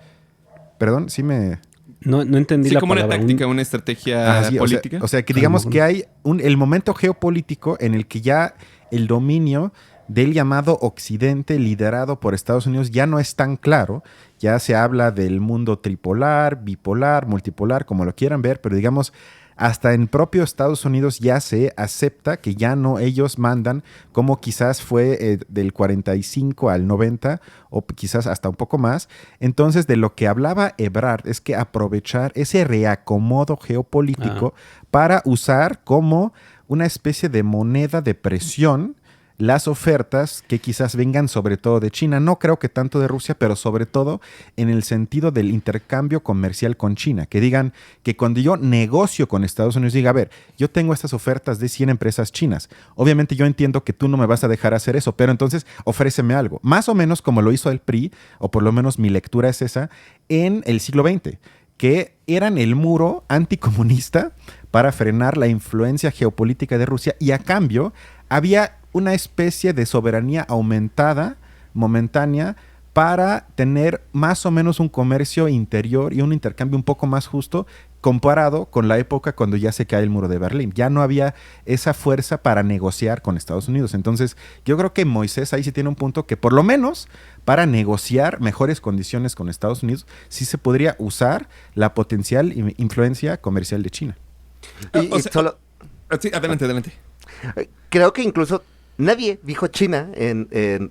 Perdón, sí me... No entendí la como palabra. Una táctica, una estrategia política. O sea, que digamos que hay el momento geopolítico en el que ya el dominio del llamado Occidente liderado por Estados Unidos ya no es tan claro. Ya se habla del mundo tripolar, bipolar, multipolar, como lo quieran ver, pero digamos, hasta en propio Estados Unidos ya se acepta que ya no ellos mandan, como quizás fue del 45 al 90 o quizás hasta un poco más. Entonces, de lo que hablaba Ebrard es que aprovechar ese reacomodo geopolítico para usar como una especie de moneda de presión las ofertas que quizás vengan sobre todo de China. No creo que tanto de Rusia, pero sobre todo en el sentido del intercambio comercial con China. Que digan que cuando yo negocio con Estados Unidos, diga, a ver, yo tengo estas ofertas de 100 empresas chinas. Obviamente yo entiendo que tú no me vas a dejar hacer eso, pero entonces ofréceme algo. Más o menos como lo hizo el PRI, o por lo menos mi lectura es esa, en el siglo XX, que eran el muro anticomunista para frenar la influencia geopolítica de Rusia y a cambio había una especie de soberanía aumentada momentánea para tener más o menos un comercio interior y un intercambio un poco más justo comparado con la época cuando ya se cae el muro de Berlín. Ya no había esa fuerza para negociar con Estados Unidos. Entonces, yo creo que Moisés ahí sí tiene un punto que por lo menos para negociar mejores condiciones con Estados Unidos, sí se podría usar la potencial influencia comercial de China. Sí, adelante. Creo que incluso nadie dijo China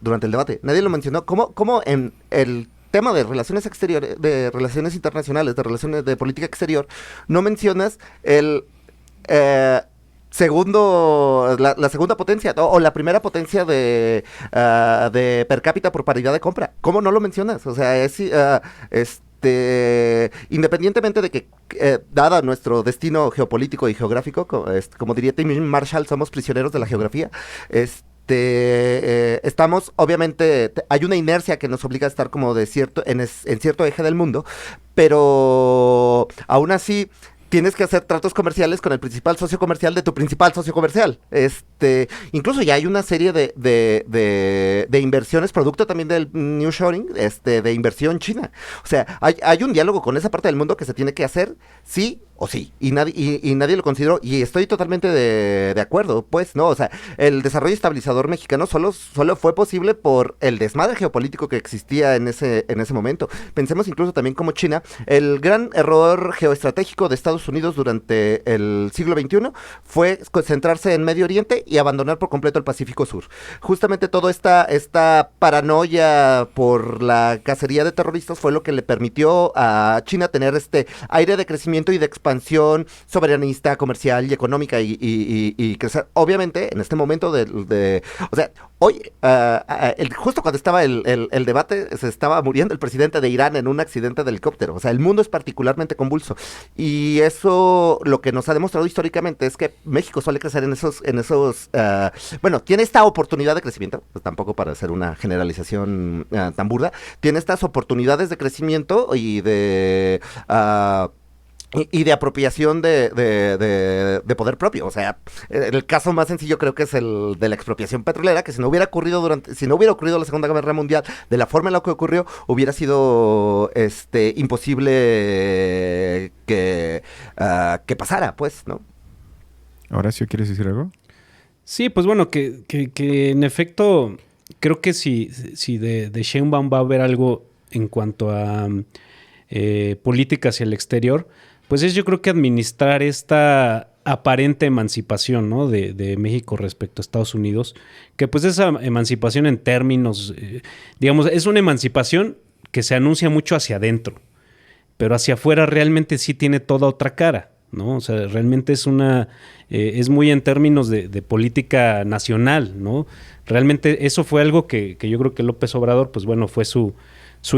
durante el debate. Nadie lo mencionó. ¿Cómo en el tema de relaciones exteriores, de relaciones internacionales, de relaciones de política exterior, no mencionas el la segunda potencia o la primera potencia de per cápita por paridad de compra? ¿Cómo no lo mencionas? O sea, independientemente de que, dada nuestro destino geopolítico y geográfico, como diría Tim Marshall, somos prisioneros de la geografía, estamos, obviamente, hay una inercia que nos obliga a estar como en cierto eje del mundo, pero aún así tienes que hacer tratos comerciales con el principal socio comercial de tu principal socio comercial. Incluso ya hay una serie de inversiones, producto también del nearshoring, de inversión china. O sea, hay un diálogo con esa parte del mundo que se tiene que hacer, sí o sí, y nadie lo consideró, y estoy totalmente de acuerdo, pues, ¿no? O sea, el desarrollo estabilizador mexicano solo fue posible por el desmadre geopolítico que existía en ese momento. Pensemos incluso también como China, el gran error geoestratégico de Estados Unidos durante el siglo XXI fue concentrarse en Medio Oriente y abandonar por completo el Pacífico Sur. Justamente toda esta paranoia por la cacería de terroristas fue lo que le permitió a China tener este aire de crecimiento y de expansión soberanista, comercial y económica y crecer. Obviamente, en este momento o sea, hoy, justo cuando estaba el debate, se estaba muriendo el presidente de Irán en un accidente de helicóptero. O sea, el mundo es particularmente convulso. Y eso, lo que nos ha demostrado históricamente es que México suele crecer bueno, tiene esta oportunidad de crecimiento, pues tampoco para hacer una generalización tan burda, tiene estas oportunidades de crecimiento y de apropiación de poder propio. O sea, el caso más sencillo creo que es el de la expropiación petrolera, que si no hubiera ocurrido la Segunda Guerra Mundial de la forma en la que ocurrió, hubiera sido imposible que pasara, pues, ¿no? Horacio, ¿quieres decir algo? Sí, pues bueno, que en efecto, creo que si de Sheinbaum va a haber algo en cuanto a política hacia el exterior, pues yo creo que administrar esta aparente emancipación, ¿no?, de México respecto a Estados Unidos, que pues esa emancipación en términos, digamos, es una emancipación que se anuncia mucho hacia adentro, pero hacia afuera realmente sí tiene toda otra cara, ¿no? O sea, realmente es muy en términos de política nacional, ¿no? Realmente eso fue algo que yo creo que López Obrador, pues bueno, fue su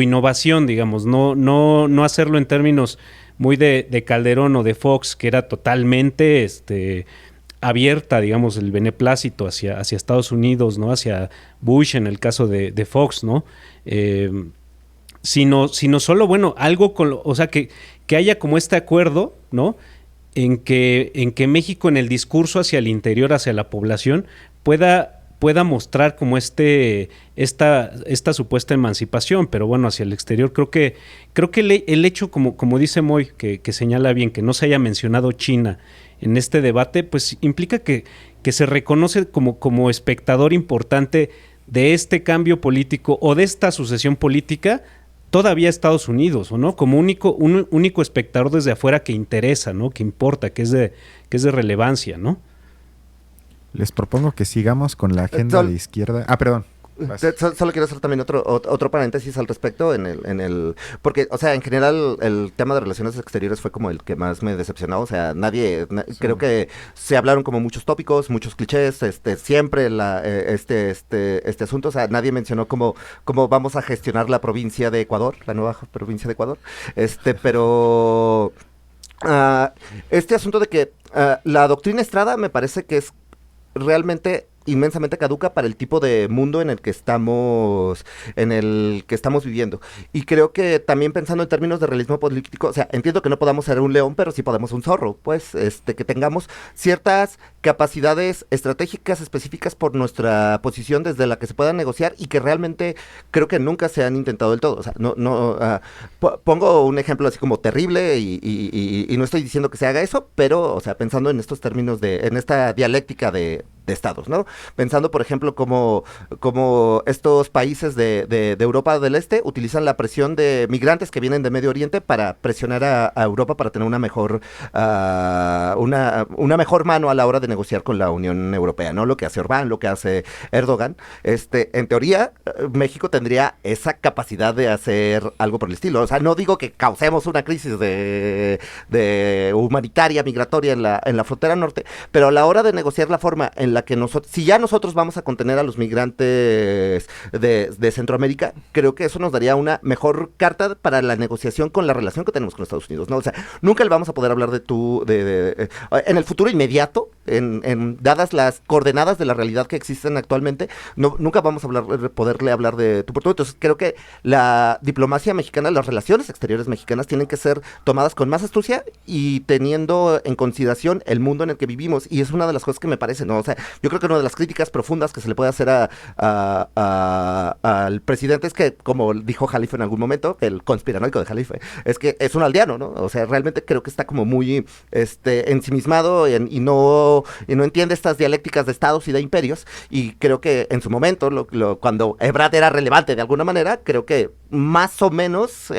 innovación, digamos, no hacerlo en términos muy de Calderón o de Fox, que era totalmente abierta, digamos, el beneplácito hacia Estados Unidos, ¿no? Hacia Bush en el caso de Fox, ¿no? Sino solo, bueno, algo o sea, que haya como este acuerdo, ¿no?, en que México en el discurso hacia el interior, hacia la población, pueda mostrar como esta supuesta emancipación, pero bueno, hacia el exterior creo que el hecho, como dice Moy, que señala bien, que no se haya mencionado China en este debate, pues implica que se reconoce como espectador importante de este cambio político o de esta sucesión política todavía Estados Unidos, ¿o no? Como único espectador desde afuera que interesa, ¿no?, que importa, que es de relevancia, ¿no? Les propongo que sigamos con la agenda de izquierda. Perdón. Solo quiero hacer también otro paréntesis al respecto porque, o sea, en general el tema de relaciones exteriores fue como el que más me decepcionó. O sea, creo que se hablaron como muchos tópicos, muchos clichés, siempre este asunto. O sea, nadie mencionó cómo vamos a gestionar la provincia de Ecuador, la nueva provincia de Ecuador. Pero este asunto de que la doctrina Estrada me parece que es realmente inmensamente caduca para el tipo de mundo en el que estamos viviendo. Y creo que también pensando en términos de realismo político, o sea, entiendo que no podamos ser un león, pero sí podemos un zorro, pues, que tengamos ciertas capacidades estratégicas específicas por nuestra posición desde la que se puedan negociar y que realmente creo que nunca se han intentado del todo. O sea, pongo un ejemplo así como terrible y no estoy diciendo que se haga eso, pero, o sea, pensando en estos términos en esta dialéctica de estados, ¿no? Pensando, por ejemplo, como estos países de Europa del Este utilizan la presión de migrantes que vienen de Medio Oriente para presionar a Europa para tener una mejor mano a la hora de negociar con la Unión Europea, ¿no? Lo que hace Orbán, lo que hace Erdogan. En teoría, México tendría esa capacidad de hacer algo por el estilo. O sea, no digo que causemos una crisis de humanitaria, migratoria en la frontera norte, pero a la hora de negociar la forma en la que si ya nosotros vamos a contener a los migrantes de Centroamérica, creo que eso nos daría una mejor carta para la negociación con la relación que tenemos con Estados Unidos, ¿no? O sea, nunca le vamos a poder hablar en el futuro inmediato, dadas las coordenadas de la realidad que existen actualmente, nunca vamos a poderle hablar de tú por tú. Entonces, creo que la diplomacia mexicana, las relaciones exteriores mexicanas tienen que ser tomadas con más astucia y teniendo en consideración el mundo en el que vivimos, y es una de las cosas que me parece, ¿no? O sea, yo creo que una de las críticas profundas que se le puede hacer al presidente es que, como dijo Jalife en algún momento, el conspiranoico de Jalife, es que es un aldeano, ¿no? O sea, realmente creo que está como muy ensimismado y no entiende estas dialécticas de estados y de imperios, y creo que en su momento, cuando Ebrard era relevante de alguna manera, creo que más o menos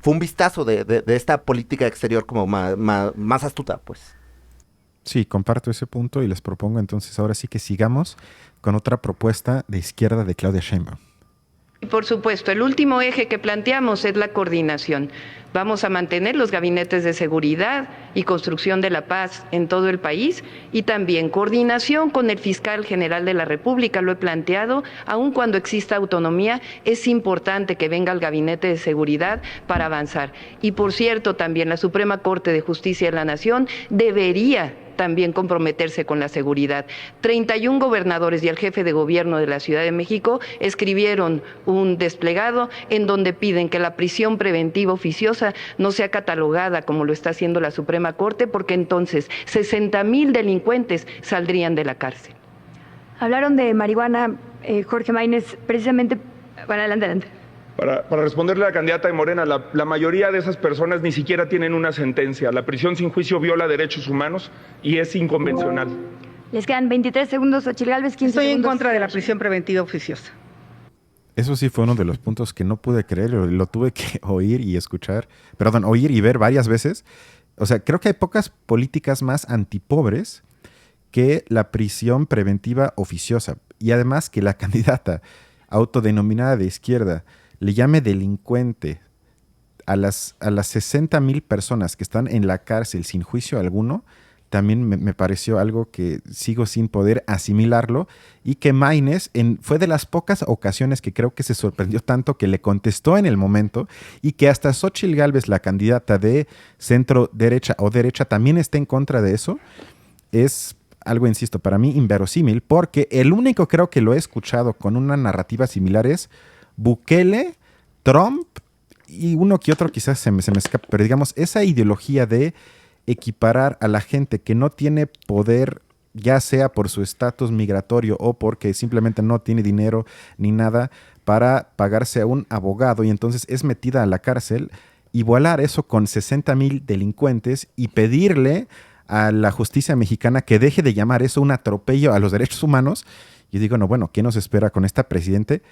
fue un vistazo de esta política exterior como más astuta, pues. Sí, comparto ese punto y les propongo entonces ahora sí que sigamos con otra propuesta de izquierda de Claudia Sheinbaum. Y por supuesto, el último eje que planteamos es la coordinación. Vamos a mantener los gabinetes de seguridad y construcción de la paz en todo el país y también coordinación con el fiscal general de la República. Lo he planteado, aun cuando exista autonomía, es importante que venga el gabinete de seguridad para avanzar. Y por cierto, también la Suprema Corte de Justicia de la Nación debería también comprometerse con la seguridad. 31 gobernadores y el jefe de gobierno de la Ciudad de México escribieron un desplegado en donde piden que la prisión preventiva oficiosa no sea catalogada como lo está haciendo la Suprema Corte, porque entonces 60,000 delincuentes saldrían de la cárcel. Hablaron de marihuana, Jorge Maínez, precisamente. Bueno, adelante. Para responderle a la candidata de Morena, la mayoría de esas personas ni siquiera tienen una sentencia. La prisión sin juicio viola derechos humanos y es inconvencional. Les quedan 23 segundos, Xochitl Gálvez, 15 Estoy segundos. en contra de la prisión preventiva oficiosa. Eso sí fue uno de los puntos que no pude creer, lo tuve que oír y ver varias veces. O sea, creo que hay pocas políticas más antipobres que la prisión preventiva oficiosa. Y además que la candidata autodenominada de izquierda le llame delincuente a las 60,000 personas que están en la cárcel sin juicio alguno, también me pareció algo que sigo sin poder asimilarlo, y que Maínez fue de las pocas ocasiones que creo que se sorprendió tanto que le contestó en el momento, y que hasta Xochitl Gálvez, la candidata de centro derecha o derecha, también esté en contra de eso. Es algo, insisto, para mí inverosímil, porque el único creo que lo he escuchado con una narrativa similar es Bukele, Trump y uno que otro quizás se me escapa, pero digamos, esa ideología de equiparar a la gente que no tiene poder, ya sea por su estatus migratorio o porque simplemente no tiene dinero ni nada para pagarse a un abogado y entonces es metida a la cárcel, igualar eso con 60,000 delincuentes y pedirle a la justicia mexicana que deje de llamar eso un atropello a los derechos humanos. Yo digo, no, bueno, ¿qué nos espera con esta presidente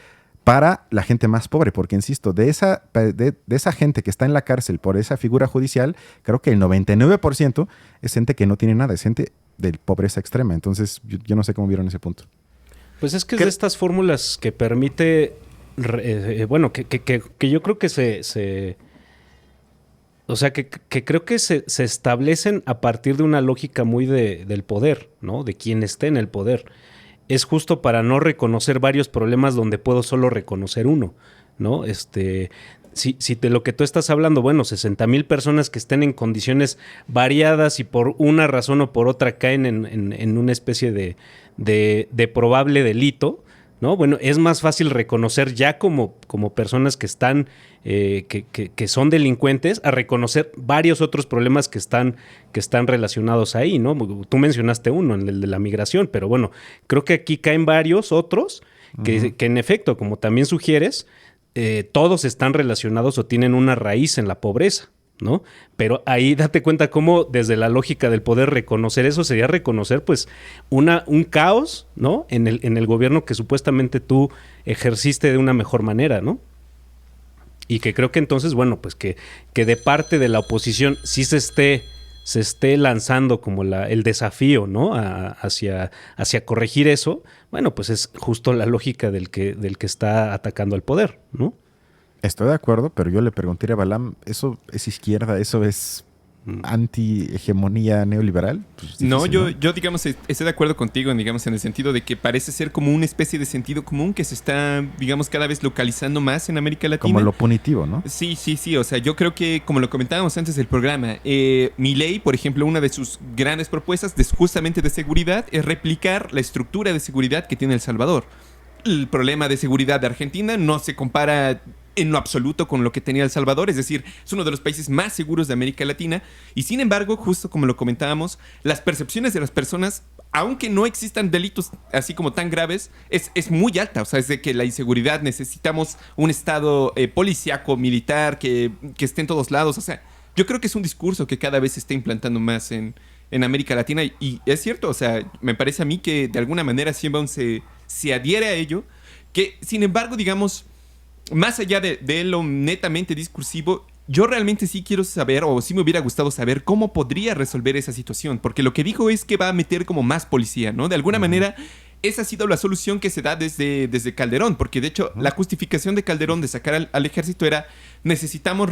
para la gente más pobre? Porque, insisto, de esa gente que está en la cárcel por esa figura judicial, creo que el 99% es gente que no tiene nada, es gente de pobreza extrema. Entonces, yo no sé cómo vieron ese punto. Pues es que es de estas fórmulas que permite, que yo creo que o sea, que creo que se establecen a partir de una lógica muy del poder, ¿no? De quien esté en el poder. Es justo para no reconocer varios problemas donde puedo solo reconocer uno, ¿no? si de lo que tú estás hablando, bueno, 60,000 personas que estén en condiciones variadas y por una razón o por otra caen en una especie de probable delito, ¿no? Bueno, es más fácil reconocer ya como personas que están, que son delincuentes, a reconocer varios otros problemas que están relacionados ahí, ¿no? Tú mencionaste uno, el de la migración, pero bueno, creo que aquí caen varios otros que en efecto, como también sugieres, todos están relacionados o tienen una raíz en la pobreza, ¿no? Pero ahí date cuenta cómo desde la lógica del poder reconocer eso sería reconocer pues un caos, ¿no? En el gobierno que supuestamente tú ejerciste de una mejor manera, ¿no? Y que creo que entonces, bueno, pues que de parte de la oposición sí se esté lanzando como el desafío, ¿no? Hacia corregir eso, bueno, pues es justo la lógica del que está atacando al poder, ¿no? Estoy de acuerdo, pero yo le preguntaría a Balam, ¿eso es izquierda? ¿Eso es anti-hegemonía neoliberal? Pues no, yo digamos, estoy de acuerdo contigo, digamos, en el sentido de que parece ser como una especie de sentido común que se está, digamos, cada vez localizando más en América Latina. Como lo punitivo, ¿no? Sí, o sea, yo creo que, como lo comentábamos antes del programa, Milei, por ejemplo, una de sus grandes propuestas justamente de seguridad es replicar la estructura de seguridad que tiene El Salvador. El problema de seguridad de Argentina no se compara en lo absoluto con lo que tenía El Salvador, es decir, es uno de los países más seguros de América Latina y sin embargo, justo como lo comentábamos, las percepciones de las personas, aunque no existan delitos así como tan graves, es muy alta, o sea, es de que la inseguridad necesitamos un estado policíaco, militar, que esté en todos lados, o sea, yo creo que es un discurso que cada vez se está implantando más en América Latina y es cierto, o sea, me parece a mí que de alguna manera Sheinbaum se adhiere a ello, que sin embargo, digamos, más allá de lo netamente discursivo, yo realmente sí quiero saber, o sí me hubiera gustado saber cómo podría resolver esa situación, porque lo que dijo es que va a meter como más policía, ¿no? De alguna manera, esa ha sido la solución que se da desde Calderón, porque de hecho la justificación de Calderón de sacar al ejército era necesitamos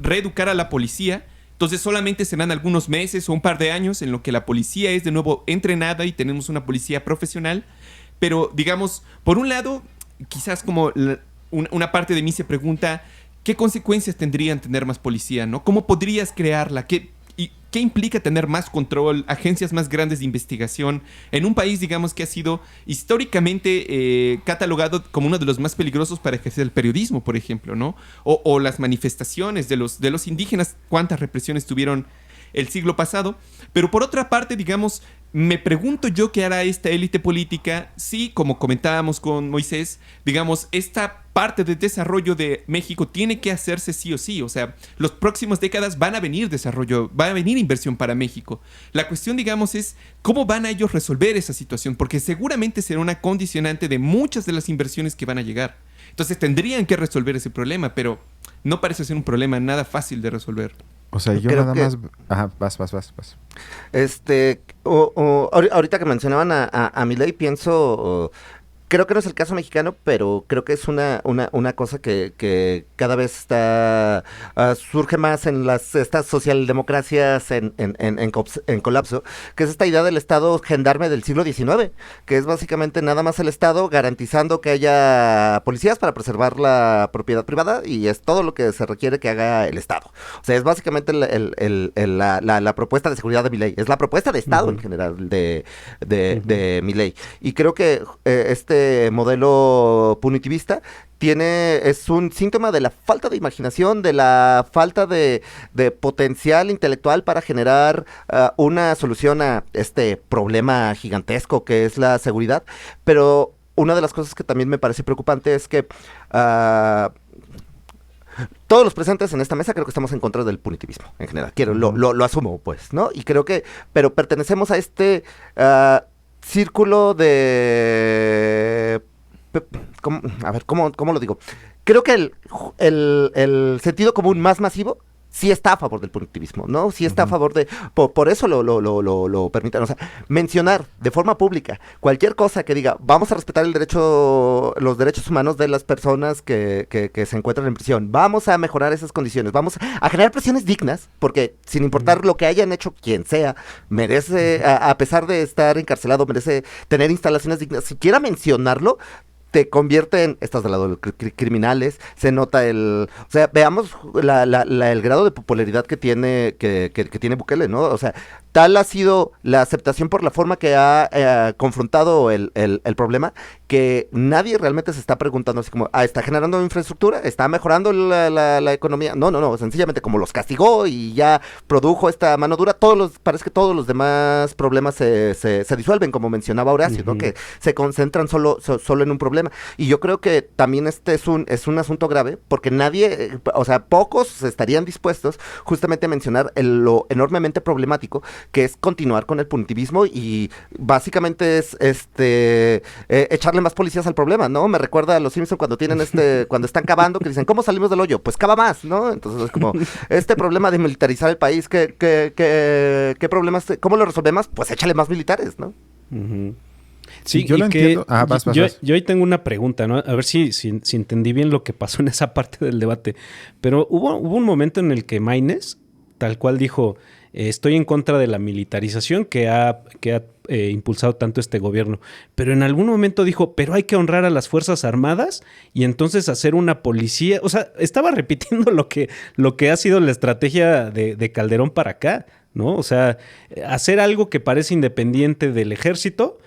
reeducar a la policía, entonces solamente serán algunos meses o un par de años en lo que la policía es de nuevo entrenada y tenemos una policía profesional, pero digamos, por un lado, quizás como una parte de mí se pregunta ¿qué consecuencias tendrían tener más policía, ¿no? ¿Cómo podrías crearla? ¿Qué implica tener más control, agencias más grandes de investigación en un país, digamos, que ha sido históricamente catalogado como uno de los más peligrosos para ejercer el periodismo, por ejemplo, ¿no? O las manifestaciones de los indígenas, cuántas represiones tuvieron el siglo pasado. Pero por otra parte, digamos, me pregunto yo qué hará esta élite política si, como comentábamos con Moisés, digamos, esta parte del desarrollo de México tiene que hacerse sí o sí. O sea, las próximas décadas van a venir desarrollo, va a venir inversión para México. La cuestión, digamos, es cómo van a ellos resolver esa situación, porque seguramente será una condicionante de muchas de las inversiones que van a llegar. Entonces tendrían que resolver ese problema, pero no parece ser un problema nada fácil de resolver. O sea, yo nada más... Ajá, vas. Ahorita que mencionaban a Milei, pienso... Creo que no es el caso mexicano, pero creo que es una cosa que cada vez surge más en estas socialdemocracias en colapso, que es esta idea del Estado gendarme del siglo XIX, que es básicamente nada más el Estado garantizando que haya policías para preservar la propiedad privada y es todo lo que se requiere que haga el Estado. O sea, es básicamente la propuesta de seguridad de Milei, es la propuesta de Estado en general de Milei. Y creo que este modelo punitivista es un síntoma de la falta de imaginación, de la falta de potencial intelectual para generar una solución a este problema gigantesco que es la seguridad. Pero una de las cosas que también me parece preocupante es que todos los presentes en esta mesa creo que estamos en contra del punitivismo en general. Lo asumo, pues, ¿no? Y creo que, pero pertenecemos a este círculo de... ¿Cómo lo digo? Creo que el sentido común más masivo sí está a favor del punitivismo, ¿no? Sí está a favor de... Por eso lo permiten. O sea, mencionar de forma pública cualquier cosa que diga, vamos a respetar los derechos humanos de las personas que se encuentran en prisión, vamos a mejorar esas condiciones, vamos a generar presiones dignas, porque sin importar lo que hayan hecho quien sea, merece, a pesar de estar encarcelado, merece tener instalaciones dignas. Siquiera mencionarlo te convierte en, estás del lado de los criminales, se nota o sea, veamos el grado de popularidad que tiene tiene Bukele, ¿no? O sea, tal ha sido la aceptación por la forma que ha confrontado el problema, que nadie realmente se está preguntando así como, ¿está generando infraestructura? ¿Está mejorando la economía? No, sencillamente como los castigó y ya produjo esta mano dura, parece que todos los demás problemas se disuelven, como mencionaba Horacio, ¿no? Que se concentran solo en un problema. Y yo creo que también este es un asunto grave, porque nadie, o sea, pocos estarían dispuestos justamente a mencionar lo enormemente problemático que es continuar con el punitivismo, y básicamente es echarle más policías al problema, ¿no? Me recuerda a los Simpson cuando tienen cuando están cavando, que dicen, ¿cómo salimos del hoyo? Pues cava más, ¿no? Entonces es como, este problema de militarizar el país, ¿qué problemas, cómo lo resolvemos? Pues échale más militares, ¿no? Sí, yo lo entiendo. Vas. Yo ahí tengo una pregunta, ¿no? A ver si entendí bien lo que pasó en esa parte del debate. Pero hubo un momento en el que Maínez, tal cual dijo, estoy en contra de la militarización que ha impulsado tanto este gobierno. Pero en algún momento dijo, pero hay que honrar a las Fuerzas Armadas y entonces hacer una policía. O sea, estaba repitiendo lo que ha sido la estrategia de Calderón para acá, ¿no? O sea, hacer algo que parece independiente del ejército,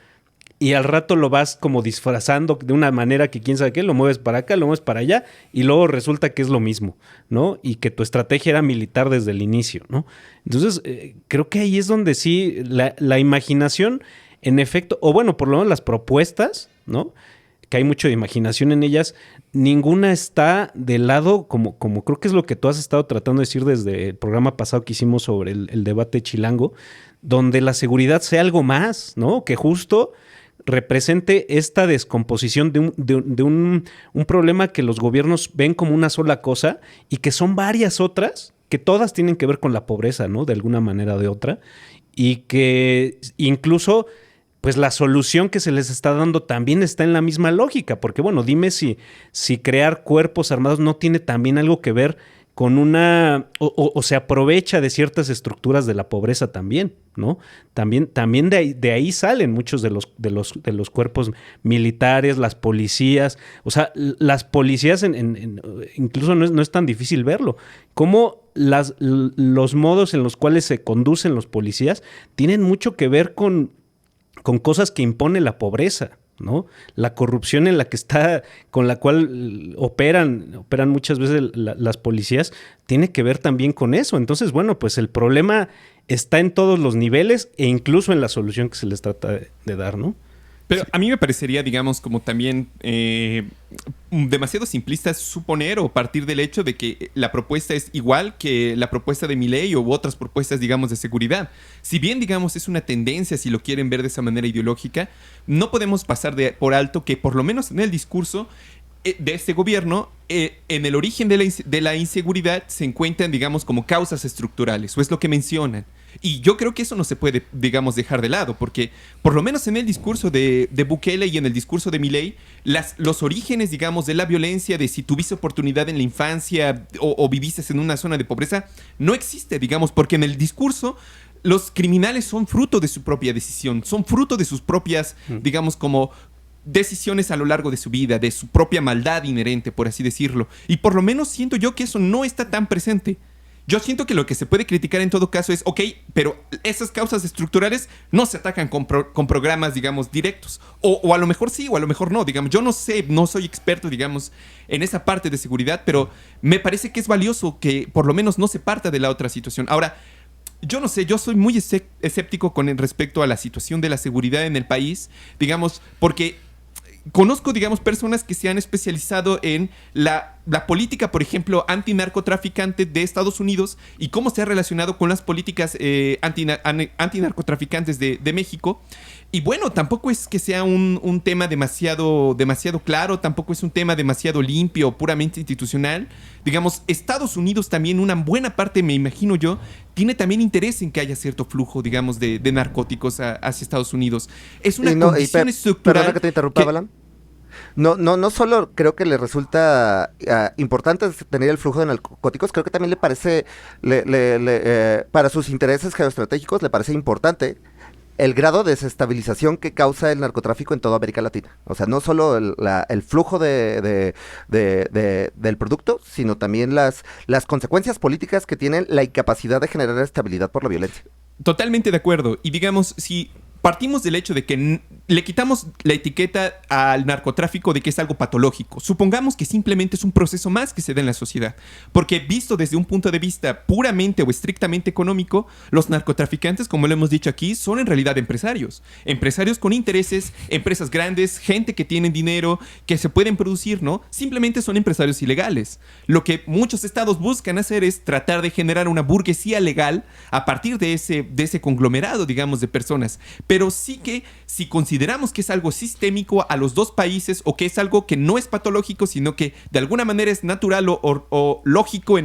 y al rato lo vas como disfrazando de una manera que quién sabe qué, lo mueves para acá, lo mueves para allá, y luego resulta que es lo mismo, ¿no? Y que tu estrategia era militar desde el inicio, ¿no? Entonces, creo que ahí es donde sí la imaginación, en efecto, o bueno, por lo menos las propuestas, ¿no? Que hay mucho de imaginación en ellas, ninguna está del lado, como creo que es lo que tú has estado tratando de decir desde el programa pasado que hicimos sobre el debate chilango, donde la seguridad sea algo más, ¿no? Que justo represente esta descomposición de un problema que los gobiernos ven como una sola cosa y que son varias otras, que todas tienen que ver con la pobreza, ¿no? De alguna manera o de otra, y que incluso pues la solución que se les está dando también está en la misma lógica, porque bueno, dime si crear cuerpos armados no tiene también algo que ver con o se aprovecha de ciertas estructuras de la pobreza también, ¿no? También de ahí salen muchos de los cuerpos militares, las policías. O sea, las policías, incluso no es tan difícil verlo. Cómo los modos en los cuales se conducen los policías tienen mucho que ver con cosas que impone la pobreza, ¿no? La corrupción con la cual operan muchas veces las policías tiene que ver también con eso. Entonces, bueno, pues el problema está en todos los niveles e incluso en la solución que se les trata de dar, ¿no? Pero a mí me parecería, digamos, como también demasiado simplista suponer o partir del hecho de que la propuesta es igual que la propuesta de Milei u otras propuestas, digamos, de seguridad. Si bien, digamos, es una tendencia, si lo quieren ver de esa manera ideológica, no podemos pasar por alto que, por lo menos en el discurso de este gobierno, en el origen de la inseguridad se encuentran, digamos, como causas estructurales, o es lo que mencionan. Y yo creo que eso no se puede, digamos, dejar de lado, porque por lo menos en el discurso de Bukele y en el discurso de Milei, los orígenes, digamos, de la violencia, de si tuviste oportunidad en la infancia o viviste en una zona de pobreza, no existe, digamos, porque en el discurso los criminales son fruto de su propia decisión, son fruto de sus propias, digamos, como decisiones a lo largo de su vida, de su propia maldad inherente, por así decirlo. Y por lo menos siento yo que eso no está tan presente. Yo siento que lo que se puede criticar en todo caso es, ok, pero esas causas estructurales no se atacan con programas, digamos, directos. O a lo mejor sí, o a lo mejor no. Digamos, yo no sé, no soy experto, digamos, en esa parte de seguridad, pero me parece que es valioso que por lo menos no se parta de la otra situación. Ahora, yo no sé, yo soy muy escéptico con respecto a la situación de la seguridad en el país, digamos, porque conozco, digamos, personas que se han especializado en la política, por ejemplo, antinarcotraficante de Estados Unidos y cómo se ha relacionado con las políticas antinarcotraficantes de México. Y bueno, tampoco es que sea un tema demasiado claro, tampoco es un tema demasiado limpio, puramente institucional. Digamos, Estados Unidos también, una buena parte, me imagino yo, tiene también interés en que haya cierto flujo, digamos, de narcóticos hacia Estados Unidos. Es una condición estructural. Perdona que te interrumpa, Balam. No solo creo que le resulta importante tener el flujo de narcóticos, creo que también le parece, para sus intereses geoestratégicos, le parece importante el grado de desestabilización que causa el narcotráfico en toda América Latina. O sea, no solo el flujo del producto, sino también las consecuencias políticas que tienen la incapacidad de generar estabilidad por la violencia. Totalmente de acuerdo. Y digamos, si partimos del hecho de que le quitamos la etiqueta al narcotráfico de que es algo patológico. Supongamos que simplemente es un proceso más que se da en la sociedad. Porque visto desde un punto de vista puramente o estrictamente económico, los narcotraficantes, como lo hemos dicho aquí, son en realidad empresarios. Empresarios con intereses, empresas grandes, gente que tienen dinero, que se pueden producir, ¿no? Simplemente son empresarios ilegales. Lo que muchos estados buscan hacer es tratar de generar una burguesía legal a partir de ese conglomerado, digamos, de personas. Pero sí que si consideramos que es algo sistémico a los dos países o que es algo que no es patológico, sino que de alguna manera es natural o lógico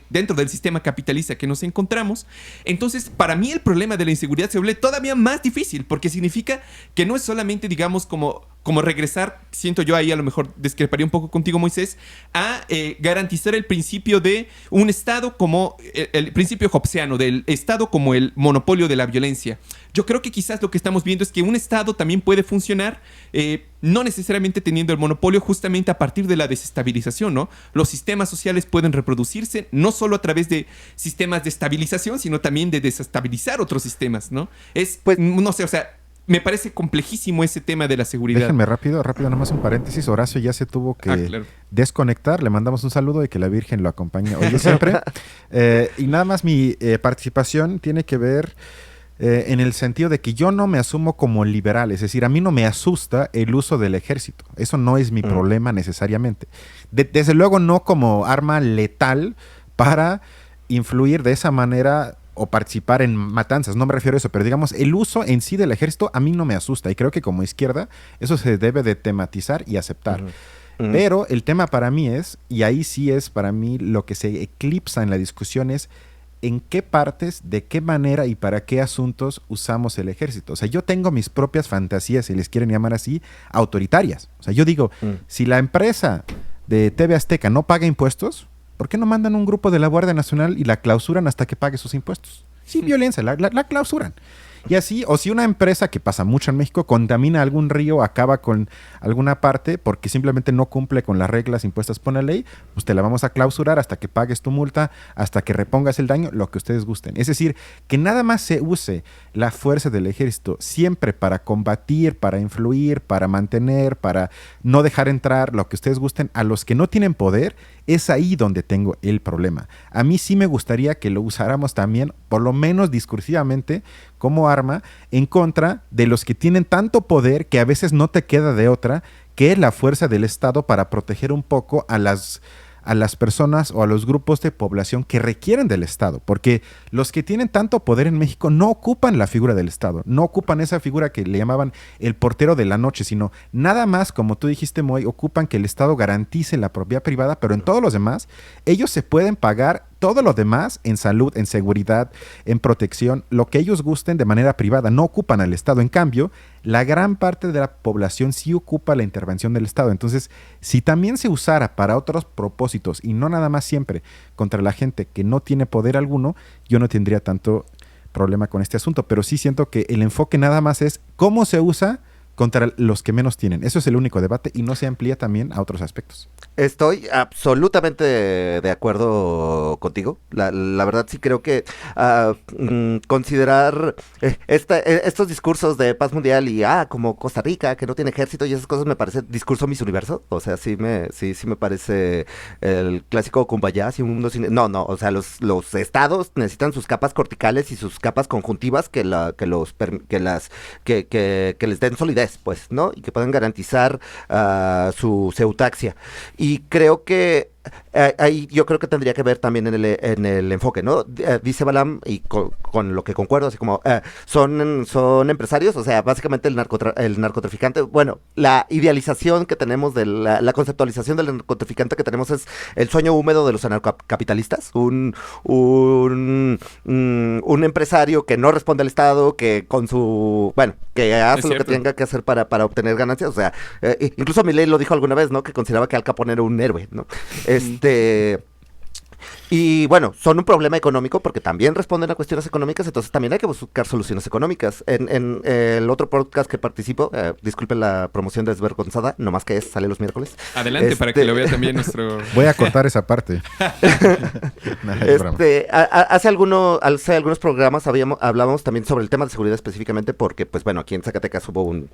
dentro del sistema capitalista que nos encontramos, entonces para mí el problema de la inseguridad se vuelve todavía más difícil, porque significa que no es solamente, digamos, como regresar, siento yo ahí a lo mejor discreparía un poco contigo, Moisés, a garantizar el principio de un Estado como el principio hobbesiano, del Estado como el monopolio de la violencia. Yo creo que quizás lo que estamos viendo es que un Estado también puede funcionar, no necesariamente teniendo el monopolio, justamente a partir de la desestabilización, ¿no? Los sistemas sociales pueden reproducirse no solo a través de sistemas de estabilización, sino también de desestabilizar otros sistemas, ¿no? No sé, o sea, me parece complejísimo ese tema de la seguridad. Déjenme rápido, nomás un paréntesis. Horacio ya se tuvo que desconectar. Le mandamos un saludo y que la Virgen lo acompañe hoy y siempre. Y nada más mi participación tiene que ver en el sentido de que yo no me asumo como liberal. Es decir, a mí no me asusta el uso del ejército. Eso no es mi problema necesariamente. Desde luego no como arma letal para influir de esa manera o participar en matanzas, no me refiero a eso, pero digamos, el uso en sí del ejército a mí no me asusta y creo que como izquierda eso se debe de tematizar y aceptar. Pero el tema para mí es, y ahí sí es para mí lo que se eclipsa en la discusión es en qué partes, de qué manera y para qué asuntos usamos el ejército. O sea, yo tengo mis propias fantasías, si les quieren llamar así, autoritarias. O sea, yo digo, si la empresa de TV Azteca no paga impuestos, ¿por qué no mandan un grupo de la Guardia Nacional y la clausuran hasta que pague sus impuestos? Sin violencia, la clausuran. Y así, o si una empresa, que pasa mucho en México, contamina algún río, acaba con alguna parte porque simplemente no cumple con las reglas impuestas por la ley, pues te la vamos a clausurar hasta que pagues tu multa, hasta que repongas el daño, lo que ustedes gusten. Es decir, que nada más se use la fuerza del ejército siempre para combatir, para influir, para mantener, para no dejar entrar lo que ustedes gusten a los que no tienen poder. Es ahí donde tengo el problema. A mí sí me gustaría que lo usáramos también, por lo menos discursivamente, como arma en contra de los que tienen tanto poder que a veces no te queda de otra que la fuerza del Estado para proteger un poco a las personas o a los grupos de población que requieren del Estado, porque los que tienen tanto poder en México no ocupan la figura del Estado, no ocupan esa figura que le llamaban el portero de la noche, sino nada más, como tú dijiste, Moy, ocupan que el Estado garantice la propiedad privada, pero en todos los demás, ellos se pueden pagar todo lo demás en salud, en seguridad, en protección, lo que ellos gusten de manera privada, no ocupan al Estado. En cambio, la gran parte de la población sí ocupa la intervención del Estado. Entonces, si también se usara para otros propósitos y no nada más siempre contra la gente que no tiene poder alguno, yo no tendría tanto problema con este asunto. Pero sí siento que el enfoque nada más es cómo se usa contra los que menos tienen. Eso es el único debate y no se amplía también a otros aspectos. Estoy absolutamente de acuerdo contigo. La verdad sí creo que considerar estos discursos de paz mundial y como Costa Rica, que no tiene ejército y esas cosas me parece discurso Miss Universo. O sea, sí me parece el clásico Kumbaya, y un mundo sin... No, o sea, los estados necesitan sus capas corticales y sus capas conjuntivas que les den solidez, pues, ¿no? Y que puedan garantizar su eutaxia. Y creo que ahí yo creo que tendría que ver también en el enfoque, ¿no? Dice Balam, y con lo que concuerdo, así como son empresarios, o sea, básicamente el narcotraficante, bueno, la idealización que tenemos de la conceptualización del narcotraficante que tenemos es el sueño húmedo de los anarcocapitalistas, un empresario que no responde al Estado, que con su, bueno, que hace lo que tenga que hacer para obtener ganancias, o sea, incluso Milei lo dijo alguna vez, ¿no? Que consideraba que Al Capone era un héroe, ¿no? Y bueno, son un problema económico porque también responden a cuestiones económicas, entonces también hay que buscar soluciones económicas. En el otro podcast que participo, disculpen la promoción desvergonzada, nomás que sale los miércoles. Adelante, para que lo vea también nuestro... Voy a cortar esa parte. Nah, es broma. Hace algunos programas hablábamos también sobre el tema de seguridad específicamente porque, pues bueno, aquí en Zacatecas hubo un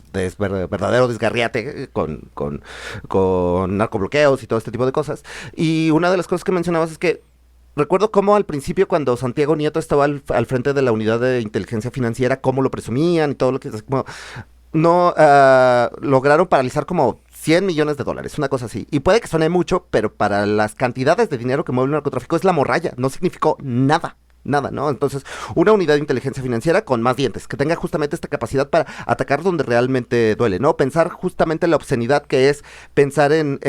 verdadero desgarriate con narcobloqueos y todo este tipo de cosas. Y una de las cosas que mencionabas es que recuerdo cómo al principio cuando Santiago Nieto estaba al frente de la unidad de inteligencia financiera, cómo lo presumían y todo lo que... no lograron paralizar como 100 millones de dólares, una cosa así. Y puede que suene mucho, pero para las cantidades de dinero que mueve el narcotráfico es la morralla, no significó nada. Nada, ¿no? Entonces, una unidad de inteligencia financiera con más dientes, que tenga justamente esta capacidad para atacar donde realmente duele, ¿no? Pensar justamente la obscenidad que es pensar en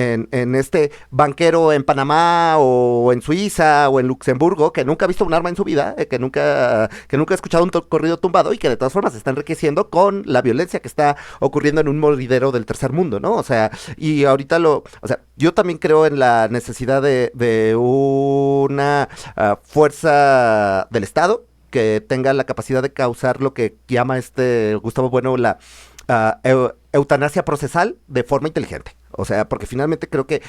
este banquero en Panamá o en Suiza o en Luxemburgo que nunca ha visto un arma en su vida, que nunca ha escuchado un corrido tumbado y que de todas formas se está enriqueciendo con la violencia que está ocurriendo en un moridero del tercer mundo, ¿no? O sea, y ahorita yo también creo en la necesidad de una fuerza del Estado que tenga la capacidad de causar lo que llama Gustavo Bueno la eutanasia procesal de forma inteligente. O sea, porque finalmente creo que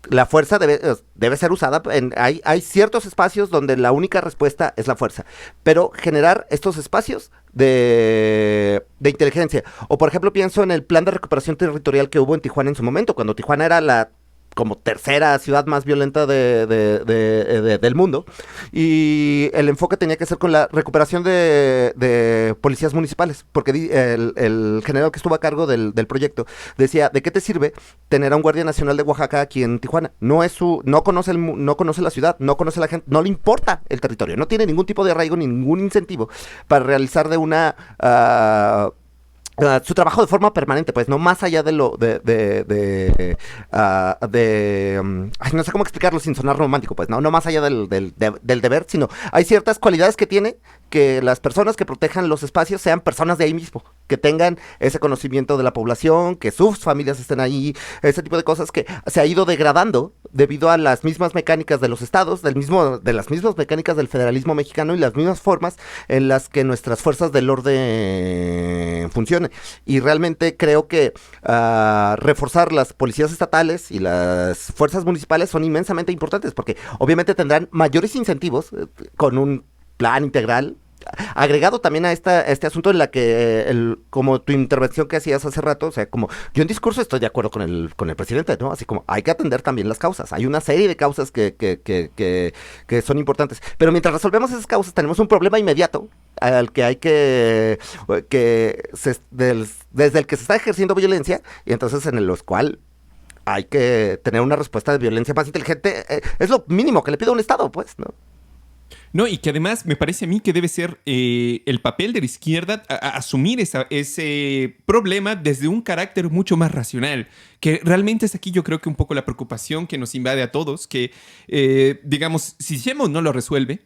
la fuerza debe ser usada. Hay ciertos espacios donde la única respuesta es la fuerza, pero generar estos espacios de inteligencia. O por ejemplo pienso en el plan de recuperación territorial que hubo en Tijuana en su momento, cuando Tijuana era la como tercera ciudad más violenta del mundo, y el enfoque tenía que ser con la recuperación de policías municipales, porque el general que estuvo a cargo del proyecto decía, ¿de qué te sirve tener a un guardia nacional de Oaxaca aquí en Tijuana? No conoce la ciudad, no conoce la gente, no le importa el territorio, no tiene ningún tipo de arraigo ni ningún incentivo para realizar su trabajo de forma permanente, pues, no más allá de no sé cómo explicarlo sin sonar romántico, pues, no más allá del deber, sino hay ciertas cualidades que tiene que las personas que protejan los espacios sean personas de ahí mismo, que tengan ese conocimiento de la población, que sus familias estén ahí, ese tipo de cosas que se ha ido degradando debido a las mismas mecánicas de los estados, de las mismas mecánicas del federalismo mexicano y las mismas formas en las que nuestras fuerzas del orden funcionan. Y realmente creo que reforzar las policías estatales y las fuerzas municipales son inmensamente importantes porque obviamente tendrán mayores incentivos con un plan integral, agregado también a este asunto en la que, como tu intervención que hacías hace rato, o sea, como yo en discurso estoy de acuerdo con el presidente, ¿no? Así como hay que atender también las causas, hay una serie de causas que son importantes, pero mientras resolvemos esas causas tenemos un problema inmediato al que hay desde el que se está ejerciendo violencia, y entonces en los cual hay que tener una respuesta de violencia más inteligente, es lo mínimo que le pide a un Estado, pues, ¿no? No, y que además me parece a mí que debe ser el papel de la izquierda asumir ese problema desde un carácter mucho más racional, que realmente es aquí yo creo que un poco la preocupación que nos invade a todos, que digamos, si Sheinbaum no lo resuelve,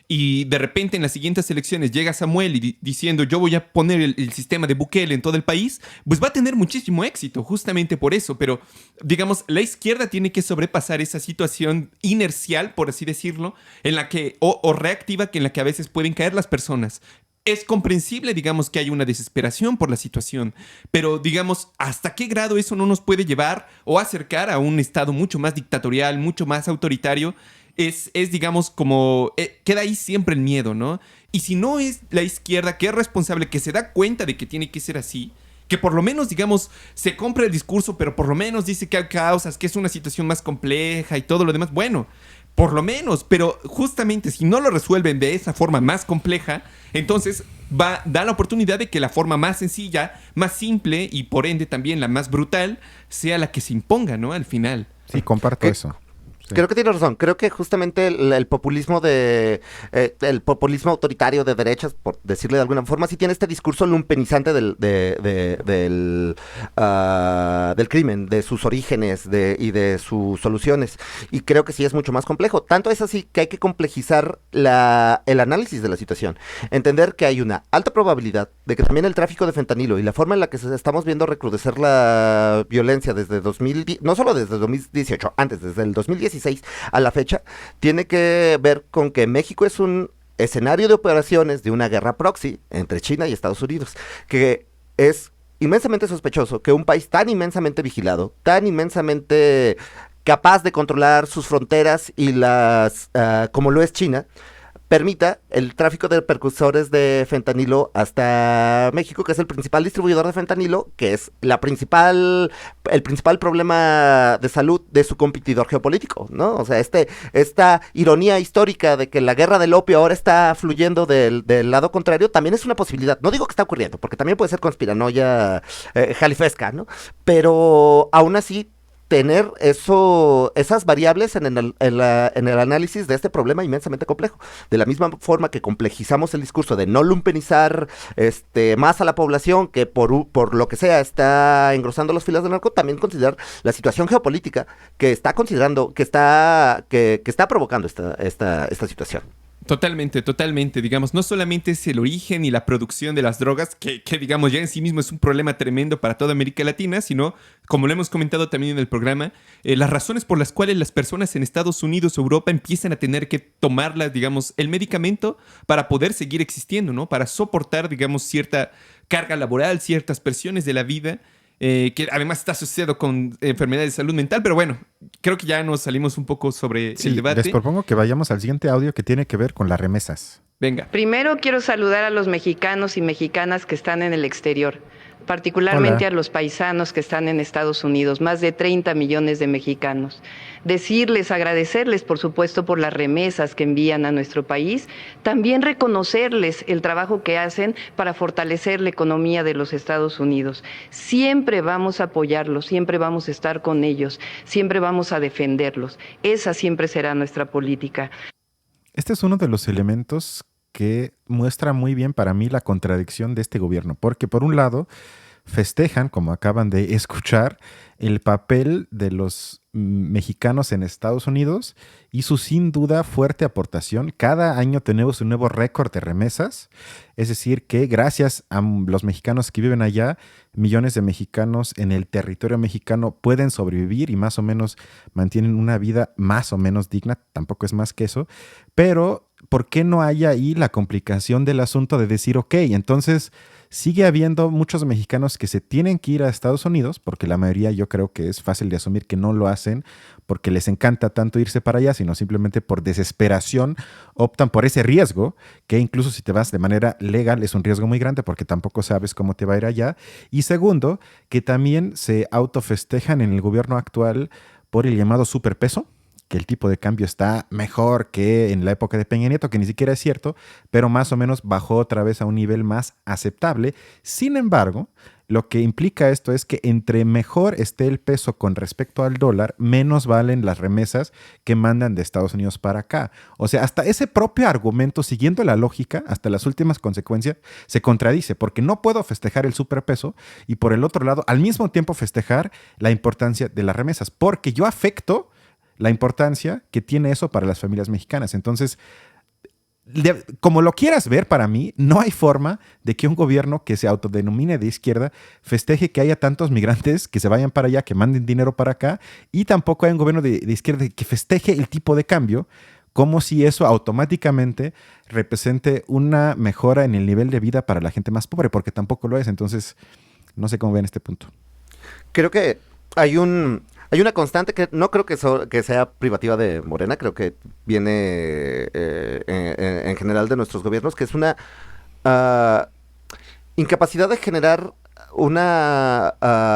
y de repente en las siguientes elecciones llega Samuel diciendo yo voy a poner el sistema de Bukele en todo el país, pues va a tener muchísimo éxito justamente por eso. Pero digamos, la izquierda tiene que sobrepasar esa situación inercial, por así decirlo, en la que, o reactiva, en la que a veces pueden caer las personas. Es comprensible, digamos, que hay una desesperación por la situación, pero, digamos, ¿hasta qué grado eso no nos puede llevar o acercar a un estado mucho más dictatorial, mucho más autoritario? Es digamos, como... queda ahí siempre el miedo, ¿no? Y si no es la izquierda que es responsable, que se da cuenta de que tiene que ser así, que por lo menos, digamos, se compra el discurso, pero por lo menos dice que hay causas, que es una situación más compleja y todo lo demás, bueno, por lo menos, pero justamente si no lo resuelven de esa forma más compleja, entonces da la oportunidad de que la forma más sencilla, más simple y por ende también la más brutal sea la que se imponga, ¿no? Al final. Sí, comparto eso. Sí. Creo que tiene razón. Creo que justamente el populismo el populismo autoritario de derechas, por decirle de alguna forma, sí tiene este discurso lumpenizante del crimen, de sus orígenes y de sus soluciones. Y creo que sí es mucho más complejo. Tanto es así que hay que complejizar el análisis de la situación. Entender que hay una alta probabilidad de que también el tráfico de fentanilo y la forma en la que estamos viendo recrudecer la violencia desde no solo desde 2018, antes, desde el 2016, 2016 a la fecha, tiene que ver con que México es un escenario de operaciones de una guerra proxy entre China y Estados Unidos, que es inmensamente sospechoso que un país tan inmensamente vigilado, tan inmensamente capaz de controlar sus fronteras y como lo es China, permita el tráfico de precursores de fentanilo hasta México, que es el principal distribuidor de fentanilo, que es el principal problema de salud de su competidor geopolítico, ¿no? O sea, esta ironía histórica de que la guerra del opio ahora está fluyendo del lado contrario, también es una posibilidad. No digo que está ocurriendo, porque también puede ser conspiranoia jalifesca, ¿no? Pero aún así, tener esas variables en el análisis de este problema inmensamente complejo. De la misma forma que complejizamos el discurso de no lumpenizar más a la población que por lo que sea está engrosando las filas del narco, también considerar la situación geopolítica que está provocando esta situación. Totalmente. Digamos, no solamente es el origen y la producción de las drogas, que digamos ya en sí mismo es un problema tremendo para toda América Latina, sino, como lo hemos comentado también en el programa, las razones por las cuales las personas en Estados Unidos o Europa empiezan a tener que tomar, digamos, el medicamento para poder seguir existiendo, ¿no? Para soportar, digamos, cierta carga laboral, ciertas presiones de la vida. Que además está asociado con enfermedades de salud mental, pero bueno, creo que ya nos salimos un poco sobre el debate. Les propongo que vayamos al siguiente audio que tiene que ver con las remesas. Venga. Primero quiero saludar a los mexicanos y mexicanas que están en el exterior, particularmente Hola. a los paisanos que están en Estados Unidos, más de 30 millones de mexicanos. Decirles, agradecerles, por supuesto, por las remesas que envían a nuestro país, también reconocerles el trabajo que hacen para fortalecer la economía de los Estados Unidos. Siempre vamos a apoyarlos, siempre vamos a estar con ellos, siempre vamos a defenderlos. Esa siempre será nuestra política. Este es uno de los elementos que muestra muy bien para mí la contradicción de este gobierno, porque por un lado festejan, como acaban de escuchar, el papel de los mexicanos en Estados Unidos y su sin duda fuerte aportación. Cada año tenemos un nuevo récord de remesas, es decir, que gracias a los mexicanos que viven allá, millones de mexicanos en el territorio mexicano pueden sobrevivir y más o menos mantienen una vida más o menos digna, tampoco es más que eso, pero ¿por qué no hay ahí la complicación del asunto de decir, ok, entonces sigue habiendo muchos mexicanos que se tienen que ir a Estados Unidos, porque la mayoría yo creo que es fácil de asumir que no lo hacen porque les encanta tanto irse para allá, sino simplemente por desesperación optan por ese riesgo, que incluso si te vas de manera legal es un riesgo muy grande porque tampoco sabes cómo te va a ir allá. Y segundo, que también se autofestejan en el gobierno actual por el llamado superpeso, que el tipo de cambio está mejor que en la época de Peña Nieto, que ni siquiera es cierto, pero más o menos bajó otra vez a un nivel más aceptable. Sin embargo, lo que implica esto es que entre mejor esté el peso con respecto al dólar, menos valen las remesas que mandan de Estados Unidos para acá. O sea, hasta ese propio argumento, siguiendo la lógica, hasta las últimas consecuencias, se contradice, porque no puedo festejar el superpeso y por el otro lado, al mismo tiempo festejar la importancia de las remesas, porque yo afecto la importancia que tiene eso para las familias mexicanas. Entonces, como lo quieras ver, para mí, no hay forma de que un gobierno que se autodenomine de izquierda festeje que haya tantos migrantes que se vayan para allá, que manden dinero para acá, y tampoco hay un gobierno de izquierda que festeje el tipo de cambio, como si eso automáticamente represente una mejora en el nivel de vida para la gente más pobre, porque tampoco lo es. Entonces, no sé cómo ven este punto. Creo que hay una constante que no creo que sea privativa de Morena, creo que viene en general de nuestros gobiernos, que es una incapacidad de generar una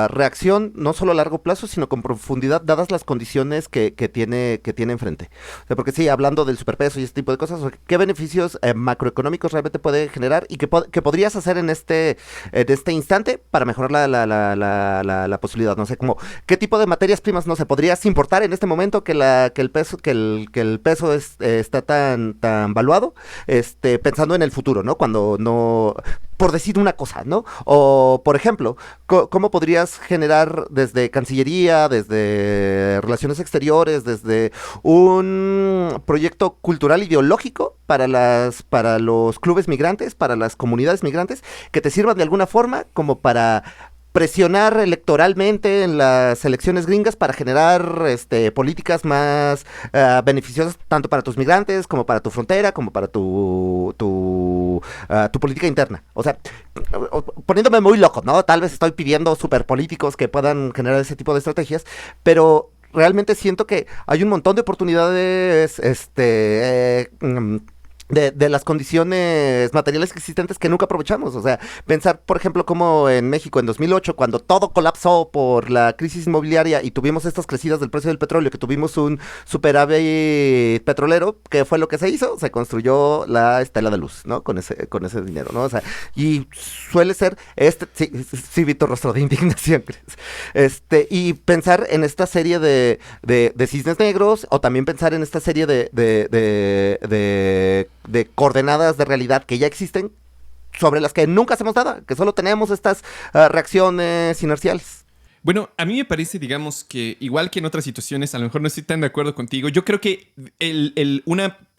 reacción no solo a largo plazo, sino con profundidad, dadas las condiciones que tiene enfrente. O sea, porque sí, hablando del superpeso y este tipo de cosas, ¿qué beneficios macroeconómicos realmente puede generar y qué podrías hacer en este instante para mejorar la posibilidad? No sé, como qué tipo de materias primas, no sé, podrías importar en este momento que el peso está tan valuado, pensando en el futuro, ¿no? Cuando no, por decir una cosa, ¿no? O, por ejemplo, ¿cómo podrías generar desde Cancillería, desde Relaciones Exteriores, desde un proyecto cultural ideológico para los clubes migrantes, para las comunidades migrantes, que te sirvan de alguna forma como para presionar electoralmente en las elecciones gringas para generar políticas más beneficiosas tanto para tus migrantes como para tu frontera, como para tu política interna. O sea, poniéndome muy loco, ¿no? Tal vez estoy pidiendo superpolíticos que puedan generar ese tipo de estrategias, pero realmente siento que hay un montón de oportunidades de las condiciones materiales existentes que nunca aprovechamos. O sea, pensar, por ejemplo, como en México en 2008, cuando todo colapsó por la crisis inmobiliaria y tuvimos estas crecidas del precio del petróleo, que tuvimos un superávit petrolero, ¿qué fue lo que se hizo? Se construyó la Estela de Luz, ¿no? Con ese dinero, ¿no? O sea, y suele ser sí, vi tu rostro de indignación, Chris. Y pensar en esta serie de cisnes negros, o también pensar en esta serie de coordenadas de realidad que ya existen, sobre las que nunca hacemos nada, que solo tenemos estas reacciones inerciales. Bueno, a mí me parece, digamos, que igual que en otras situaciones, a lo mejor no estoy tan de acuerdo contigo. Yo creo que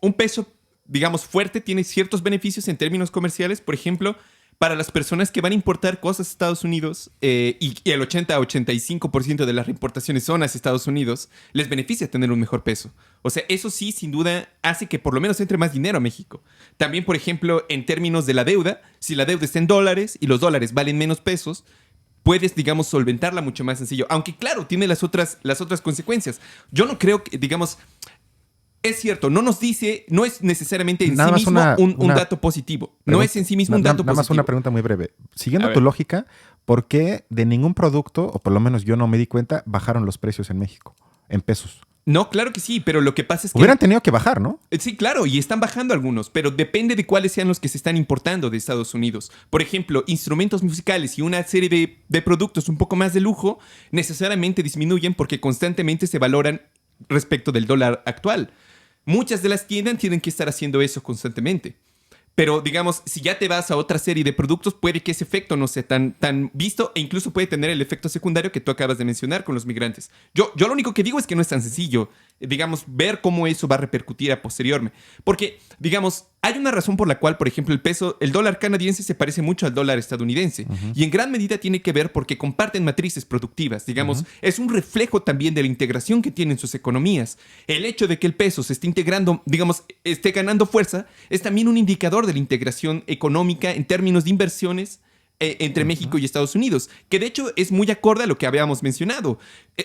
un peso, digamos, fuerte tiene ciertos beneficios en términos comerciales. Por ejemplo, para las personas que van a importar cosas a Estados Unidos y el 80-85% de las reimportaciones son hacia Estados Unidos, les beneficia tener un mejor peso. O sea, eso sí, sin duda, hace que por lo menos entre más dinero a México. También, por ejemplo, en términos de la deuda, si la deuda está en dólares y los dólares valen menos pesos, puedes, digamos, solventarla mucho más sencillo. Aunque, claro, tiene las otras consecuencias. Yo no creo que, digamos... Es cierto, no nos dice, no es necesariamente en sí mismo un dato positivo. No es en sí mismo un dato positivo. Nada más una pregunta muy breve. Siguiendo tu lógica, ¿por qué de ningún producto, o por lo menos yo no me di cuenta, bajaron los precios en México, en pesos? No, claro que sí, pero lo que pasa es que... Hubieran tenido que bajar, ¿no? Sí, claro, y están bajando algunos, pero depende de cuáles sean los que se están importando de Estados Unidos. Por ejemplo, instrumentos musicales y una serie de productos un poco más de lujo necesariamente disminuyen porque constantemente se valoran respecto del dólar actual. Muchas de las tiendas tienen que estar haciendo eso constantemente. Pero, digamos, si ya te vas a otra serie de productos, puede que ese efecto no sea tan visto e incluso puede tener el efecto secundario que tú acabas de mencionar con los migrantes. Yo lo único que digo es que no es tan sencillo, digamos, ver cómo eso va a repercutir a posteriormente. Porque, digamos, hay una razón por la cual, por ejemplo, el dólar canadiense se parece mucho al dólar estadounidense. Uh-huh. Y en gran medida tiene que ver porque comparten matrices productivas. Digamos, es un reflejo también de la integración que tienen sus economías. El hecho de que el peso se esté integrando, digamos, esté ganando fuerza, es también un indicador de la integración económica en términos de inversiones entre México y Estados Unidos, que de hecho es muy acorde a lo que habíamos mencionado.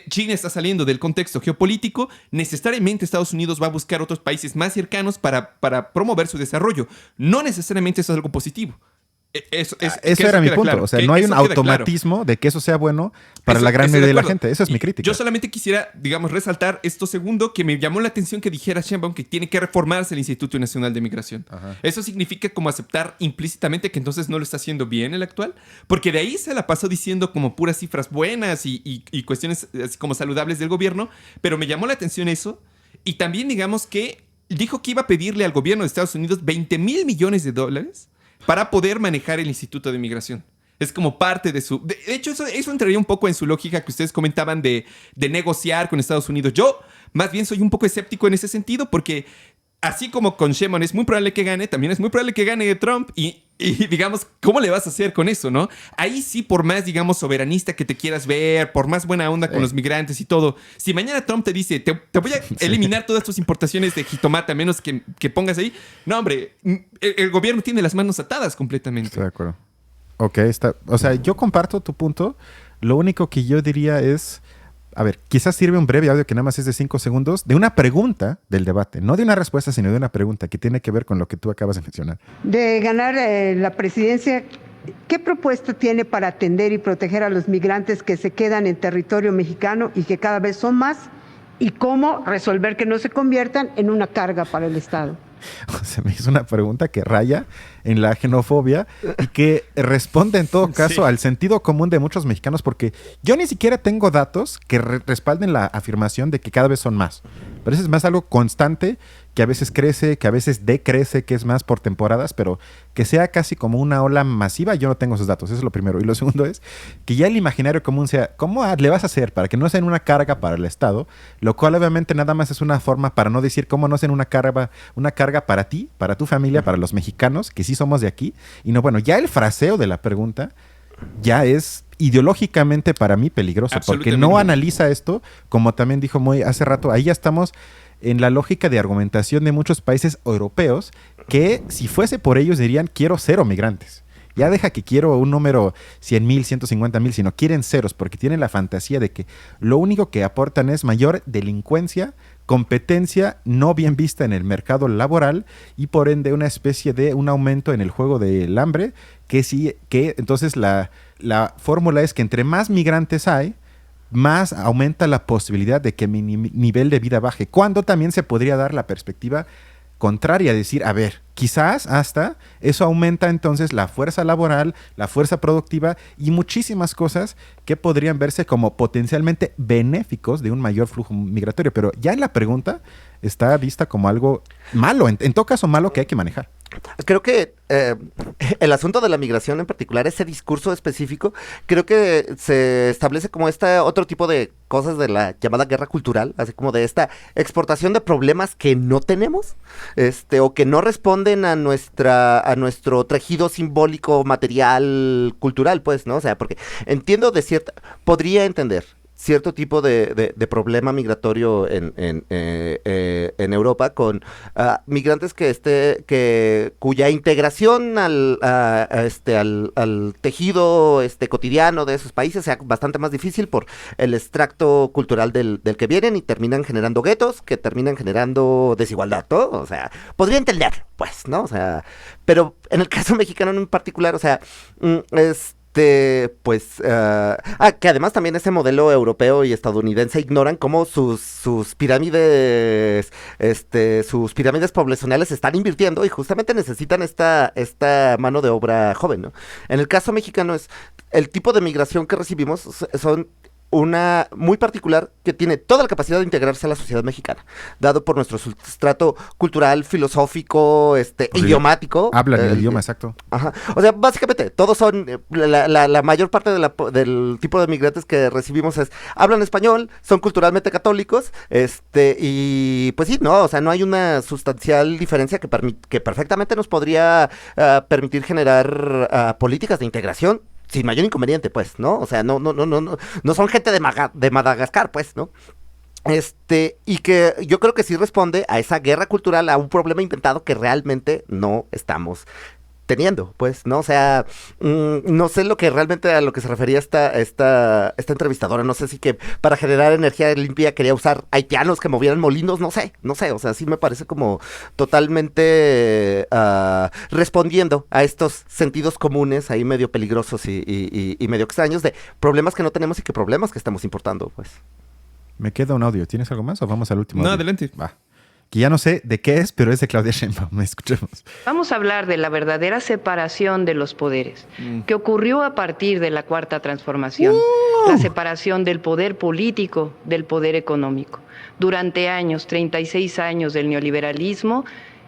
China está saliendo del contexto geopolítico, necesariamente Estados Unidos va a buscar otros países más cercanos para promover su desarrollo. No necesariamente eso es algo positivo. Eso era mi punto. Claro. O sea, no hay un automatismo de que eso sea bueno para la gran mayoría de la gente. Esa es mi crítica. Yo solamente quisiera, digamos, resaltar esto segundo, que me llamó la atención que dijera Sheinbaum que tiene que reformarse el Instituto Nacional de Migración. Ajá. Eso significa como aceptar implícitamente que entonces no lo está haciendo bien el actual, porque de ahí se la pasó diciendo como puras cifras buenas y cuestiones así como saludables del gobierno, pero me llamó la atención eso. Y también, digamos, que dijo que iba a pedirle al gobierno de Estados Unidos $20 mil millones para poder manejar el Instituto de Migración. Es como parte de su... De hecho, eso entraría un poco en su lógica que ustedes comentaban de negociar con Estados Unidos. Yo, más bien, soy un poco escéptico en ese sentido porque, así como con Sheinbaum es muy probable que gane, también es muy probable que gane Trump y digamos, ¿cómo le vas a hacer con eso, no? Ahí sí, por más, digamos, soberanista que te quieras ver, por más buena onda con los migrantes y todo, si mañana Trump te dice, te voy a eliminar todas tus importaciones de jitomate a menos que pongas ahí, no, hombre, el gobierno tiene las manos atadas completamente. Estoy de acuerdo. Ok, o sea, yo comparto tu punto. Lo único que yo diría es... A ver, quizás sirve un breve audio que nada más es de 5 segundos, de una pregunta del debate, no de una respuesta, sino de una pregunta que tiene que ver con lo que tú acabas de mencionar. De ganar la presidencia, ¿qué propuesta tiene para atender y proteger a los migrantes que se quedan en territorio mexicano y que cada vez son más? ¿Y cómo resolver que no se conviertan en una carga para el Estado? Se me hizo una pregunta que raya en la xenofobia y que responde en todo caso al sentido común de muchos mexicanos, porque yo ni siquiera tengo datos que respalden la afirmación de que cada vez son más. Pero eso es más algo constante, que a veces crece, que a veces decrece, que es más por temporadas, pero que sea casi como una ola masiva, yo no tengo esos datos. Eso es lo primero. Y lo segundo es que ya el imaginario común sea, ¿cómo le vas a hacer para que no sean una carga para el Estado? Lo cual obviamente nada más es una forma para no decir cómo no sean una carga para ti, para tu familia, para los mexicanos, que sí somos de aquí. Y no, bueno, ya el fraseo de la pregunta ya es ideológicamente para mí peligroso, porque no analiza esto, como también dijo Moy hace rato, ahí ya estamos en la lógica de argumentación de muchos países europeos que si fuese por ellos dirían quiero 0 migrantes. Ya deja que quiero un número 100,000, 150,000, sino quieren ceros porque tienen la fantasía de que lo único que aportan es mayor delincuencia, competencia no bien vista en el mercado laboral y por ende una especie de un aumento en el juego del hambre que entonces la fórmula es que entre más migrantes hay, más aumenta la posibilidad de que mi nivel de vida baje, cuando también se podría dar la perspectiva contraria, decir, a ver, quizás hasta eso aumenta entonces la fuerza laboral, la fuerza productiva y muchísimas cosas que podrían verse como potencialmente benéficos de un mayor flujo migratorio, pero ya en la pregunta está vista como algo malo, en todo caso malo que hay que manejar. Creo que el asunto de la migración en particular, ese discurso específico, creo que se establece como otro tipo de cosas de la llamada guerra cultural, así como de esta exportación de problemas que no tenemos, o que no responden a nuestro tejido simbólico, material, cultural, pues, ¿no? O sea, porque podría entender cierto tipo de problema migratorio en Europa con migrantes cuya integración al tejido tejido de esos países sea bastante más difícil por el extracto cultural del que vienen y terminan generando guetos que terminan generando desigualdad, ¿no? O sea, podría entender, pues, ¿no? O sea, pero en el caso mexicano en particular, o sea, que además también ese modelo europeo y estadounidense ignoran cómo sus pirámides, sus pirámides poblacionales están invirtiendo y justamente necesitan esta mano de obra joven, ¿no? En el caso mexicano el tipo de migración que recibimos son una muy particular que tiene toda la capacidad de integrarse a la sociedad mexicana, dado por nuestro sustrato cultural, filosófico, idiomático. Hablan el idioma, exacto. Ajá. O sea, básicamente, todos son, la mayor parte del tipo de migrantes que recibimos hablan español, son culturalmente católicos, y pues sí, no, o sea, no hay una sustancial diferencia que perfectamente nos podría permitir generar políticas de integración sin mayor inconveniente, pues, ¿no? O sea, no son gente de Madagascar, pues, ¿no? Y que yo creo que sí responde a esa guerra cultural, a un problema inventado que realmente no estamos teniendo, pues, ¿no? O sea, no sé a lo que se refería esta entrevistadora, no sé si que para generar energía limpia quería usar haitianos que movieran molinos, no sé, o sea, sí me parece como totalmente respondiendo a estos sentidos comunes ahí medio peligrosos y medio extraños de problemas que no tenemos y que problemas que estamos importando, pues. Me queda un audio, ¿tienes algo más o vamos al último No, audio? adelante. Va. Que ya no sé de qué es, pero es de Claudia Sheinbaum. Escuchemos. Vamos a hablar de la verdadera separación de los poderes, que ocurrió a partir de la Cuarta Transformación, la separación del poder político del poder económico. Durante años, 36 años del neoliberalismo,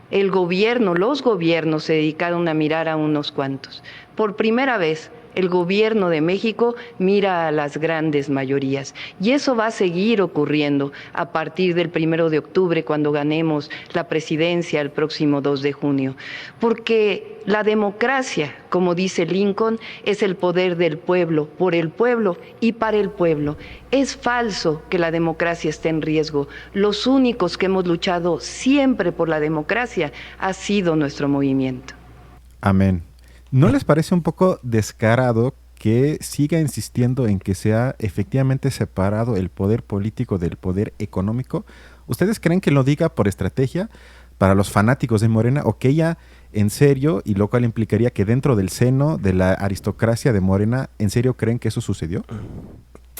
los gobiernos se dedicaron a mirar a unos cuantos. Por primera vez, el gobierno de México mira a las grandes mayorías y eso va a seguir ocurriendo a partir del 1 de octubre cuando ganemos la presidencia el próximo 2 de junio. Porque la democracia, como dice Lincoln, es el poder del pueblo, por el pueblo y para el pueblo. Es falso que la democracia esté en riesgo. Los únicos que hemos luchado siempre por la democracia ha sido nuestro movimiento. Amén. ¿No les parece un poco descarado que siga insistiendo en que sea efectivamente separado el poder político del poder económico? ¿Ustedes creen que lo diga por estrategia para los fanáticos de Morena o que ella en serio, y lo cual implicaría que dentro del seno de la aristocracia de Morena, en serio creen que eso sucedió?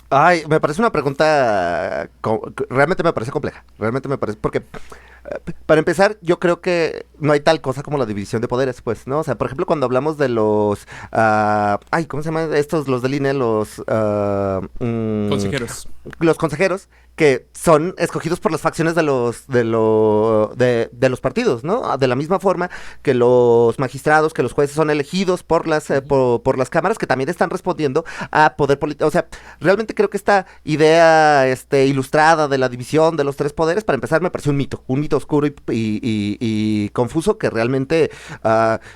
Ay, me parece una pregunta, realmente me parece compleja, porque para empezar, yo creo que no hay tal cosa como la división de poderes, pues, ¿no? O sea, por ejemplo, cuando hablamos de los, ¿cómo se llaman estos, los del INE, consejeros? Los consejeros, que son escogidos por las facciones de los partidos, ¿no? De la misma forma que los magistrados, que los jueces son elegidos por las cámaras que también están respondiendo a poder político. O sea, realmente creo que esta idea ilustrada de la división de los tres poderes, para empezar, me pareció un mito oscuro y confuso, que realmente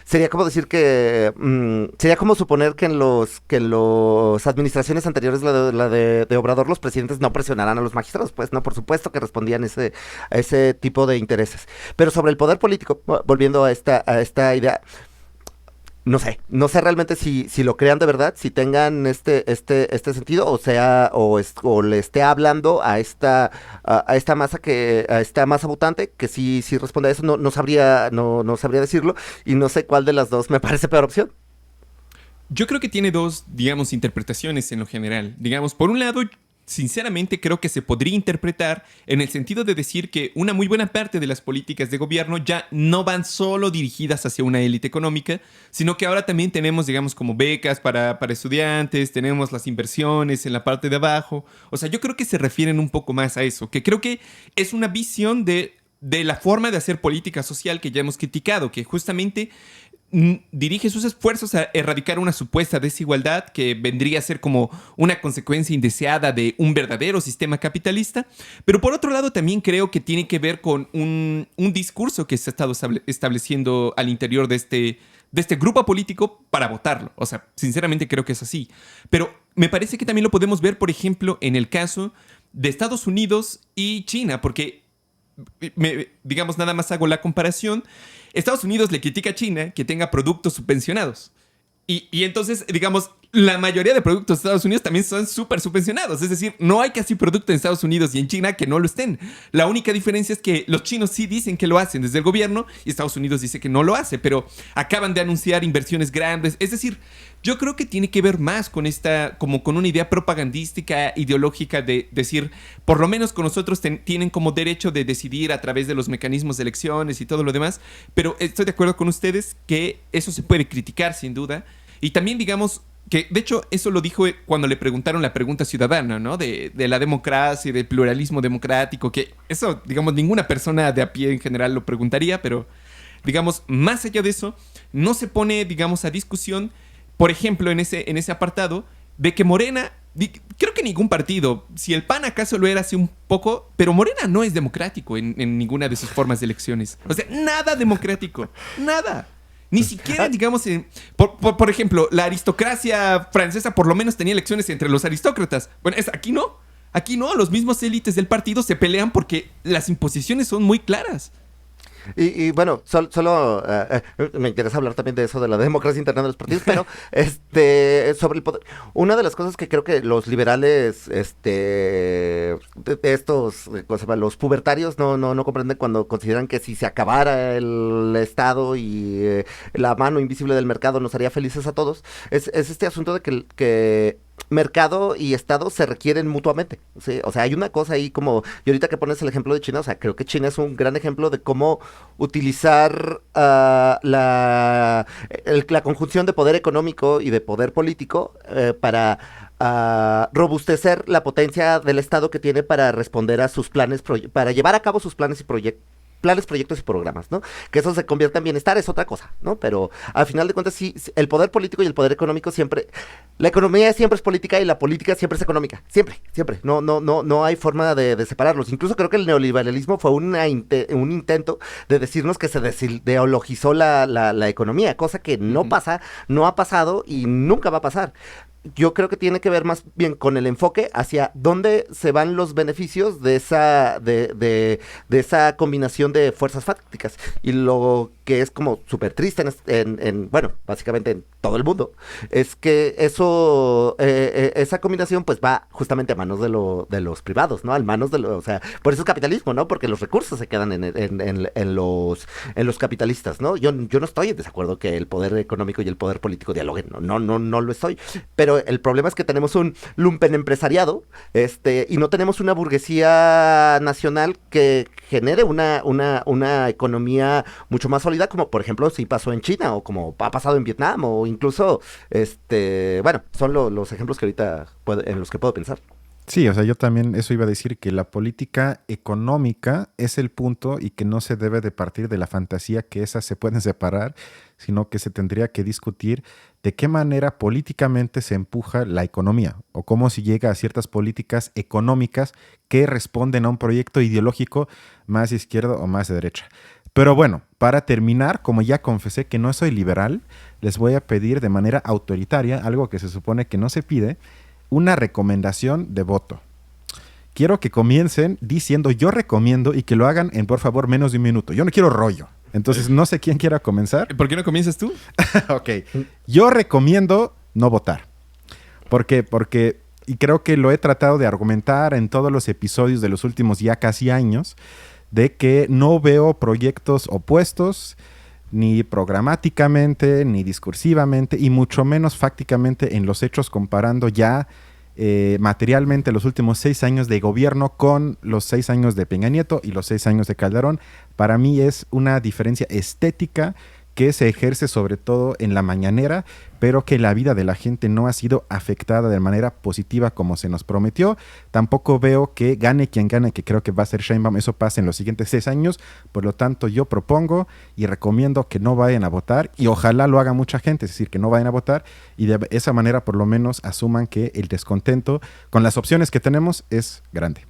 sería como decir que sería como suponer que en los administraciones anteriores, la de Obrador, los presidentes no presionarán a los magistrados. Pues no, por supuesto que respondían a ese tipo de intereses. Pero sobre el poder político, volviendo a esta idea, no sé realmente si lo crean de verdad, si tengan este sentido, o le esté hablando a esta masa votante, que sí responde a eso. No sabría decirlo, y no sé cuál de las dos me parece peor opción. Yo creo que tiene dos, digamos, interpretaciones en lo general. Digamos, por un lado, sinceramente creo que se podría interpretar en el sentido de decir que una muy buena parte de las políticas de gobierno ya no van solo dirigidas hacia una élite económica, sino que ahora también tenemos, digamos, como becas para estudiantes, tenemos las inversiones en la parte de abajo. O sea, yo creo que se refieren un poco más a eso, que creo que es una visión de la forma de hacer política social que ya hemos criticado, que justamente dirige sus esfuerzos a erradicar una supuesta desigualdad que vendría a ser como una consecuencia indeseada de un verdadero sistema capitalista. Pero por otro lado también creo que tiene que ver con un discurso que se ha estado estableciendo al interior de este grupo político para votarlo. O sea, sinceramente creo que es así. Pero me parece que también lo podemos ver, por ejemplo, en el caso de Estados Unidos y China, porque digamos, nada más hago la comparación. Estados Unidos le critica a China que tenga productos subvencionados. Y entonces, digamos, la mayoría de productos de Estados Unidos también son súper subvencionados. Es decir, no hay casi producto en Estados Unidos y en China que no lo estén. La única diferencia es que los chinos sí dicen que lo hacen desde el gobierno y Estados Unidos dice que no lo hace, pero acaban de anunciar inversiones grandes. Es decir, yo creo que tiene que ver más con como con una idea propagandística, ideológica de decir, por lo menos con nosotros tienen como derecho de decidir a través de los mecanismos de elecciones y todo lo demás. Pero estoy de acuerdo con ustedes que eso se puede criticar sin duda. Y también, digamos, que de hecho eso lo dijo cuando le preguntaron la pregunta ciudadana, ¿no? De la democracia y del pluralismo democrático, que eso, digamos, ninguna persona de a pie en general lo preguntaría, pero, digamos, más allá de eso, no se pone, digamos, a discusión, por ejemplo, en ese apartado, de que Morena, creo que ningún partido, si el PAN acaso lo era hace un poco, pero Morena no es democrático en ninguna de sus formas de elecciones. O sea, nada democrático, nada. Ni siquiera, digamos, por ejemplo, la aristocracia francesa por lo menos tenía elecciones entre los aristócratas. Bueno, aquí no. Aquí no. Los mismos élites del partido se pelean porque las imposiciones son muy claras. Y bueno, solo me interesa hablar también de eso, de la democracia interna de los partidos, pero sobre el poder. Una de las cosas que creo que los liberales, los pubertarios no comprenden cuando consideran que si se acabara el Estado y la mano invisible del mercado nos haría felices a todos, es este asunto de que mercado y Estado se requieren mutuamente, ¿sí? O sea, hay una cosa ahí como, y ahorita que pones el ejemplo de China, o sea, creo que China es un gran ejemplo de cómo utilizar la conjunción de poder económico y de poder político para robustecer la potencia del Estado que tiene para responder a sus planes, para llevar a cabo sus planes y proyectos y programas, ¿no? Que eso se convierta en bienestar es otra cosa, ¿no? Pero al final de cuentas sí, el poder político y el poder económico siempre, la economía siempre es política y la política siempre es económica, siempre. No hay forma de separarlos. Incluso creo que el neoliberalismo fue un intento de decirnos que se desideologizó la economía, cosa que no pasa, no ha pasado y nunca va a pasar. Yo creo que tiene que ver más bien con el enfoque hacia dónde se van los beneficios de esa combinación de fuerzas fácticas. Y lo que es como súper triste bueno, básicamente en todo el mundo, es que esa combinación pues va justamente a manos de los privados, ¿no? A manos o sea, por eso es capitalismo, ¿no? Porque los recursos se quedan en los capitalistas, ¿no? Yo no estoy en desacuerdo que el poder económico y el poder político dialoguen, no lo estoy, pero el problema es que tenemos un lumpen empresariado, y no tenemos una burguesía nacional que genere una economía mucho más sólida, como por ejemplo si pasó en China o como ha pasado en Vietnam o incluso, bueno, son los ejemplos que ahorita en los que puedo pensar. Sí, o sea, yo también eso iba a decir, que la política económica es el punto y que no se debe de partir de la fantasía que esas se pueden separar, sino que se tendría que discutir de qué manera políticamente se empuja la economía o cómo se llega a ciertas políticas económicas que responden a un proyecto ideológico más izquierdo o más de derecha. Pero bueno, para terminar, como ya confesé que no soy liberal, les voy a pedir de manera autoritaria, algo que se supone que no se pide, una recomendación de voto. Quiero que comiencen diciendo yo recomiendo y que lo hagan en, por favor, menos de un minuto. Yo no quiero rollo. Entonces, no sé quién quiera comenzar. ¿Por qué no comienzas tú? Ok. Yo recomiendo no votar. ¿Por qué? Porque, y creo que lo he tratado de argumentar en todos los episodios de los últimos ya casi años, de que no veo proyectos opuestos, ni programáticamente, ni discursivamente, y mucho menos fácticamente en los hechos, comparando ya materialmente los últimos 6 años de gobierno con los 6 años de Peña Nieto y los 6 años de Calderón. Para mí es una diferencia estética que se ejerce sobre todo en la mañanera, pero que la vida de la gente no ha sido afectada de manera positiva como se nos prometió. Tampoco veo que gane quien gane, que creo que va a ser Sheinbaum, eso pase en los siguientes 6 años. Por lo tanto, yo propongo y recomiendo que no vayan a votar, y ojalá lo haga mucha gente, es decir, que no vayan a votar, y de esa manera por lo menos asuman que el descontento con las opciones que tenemos es grande.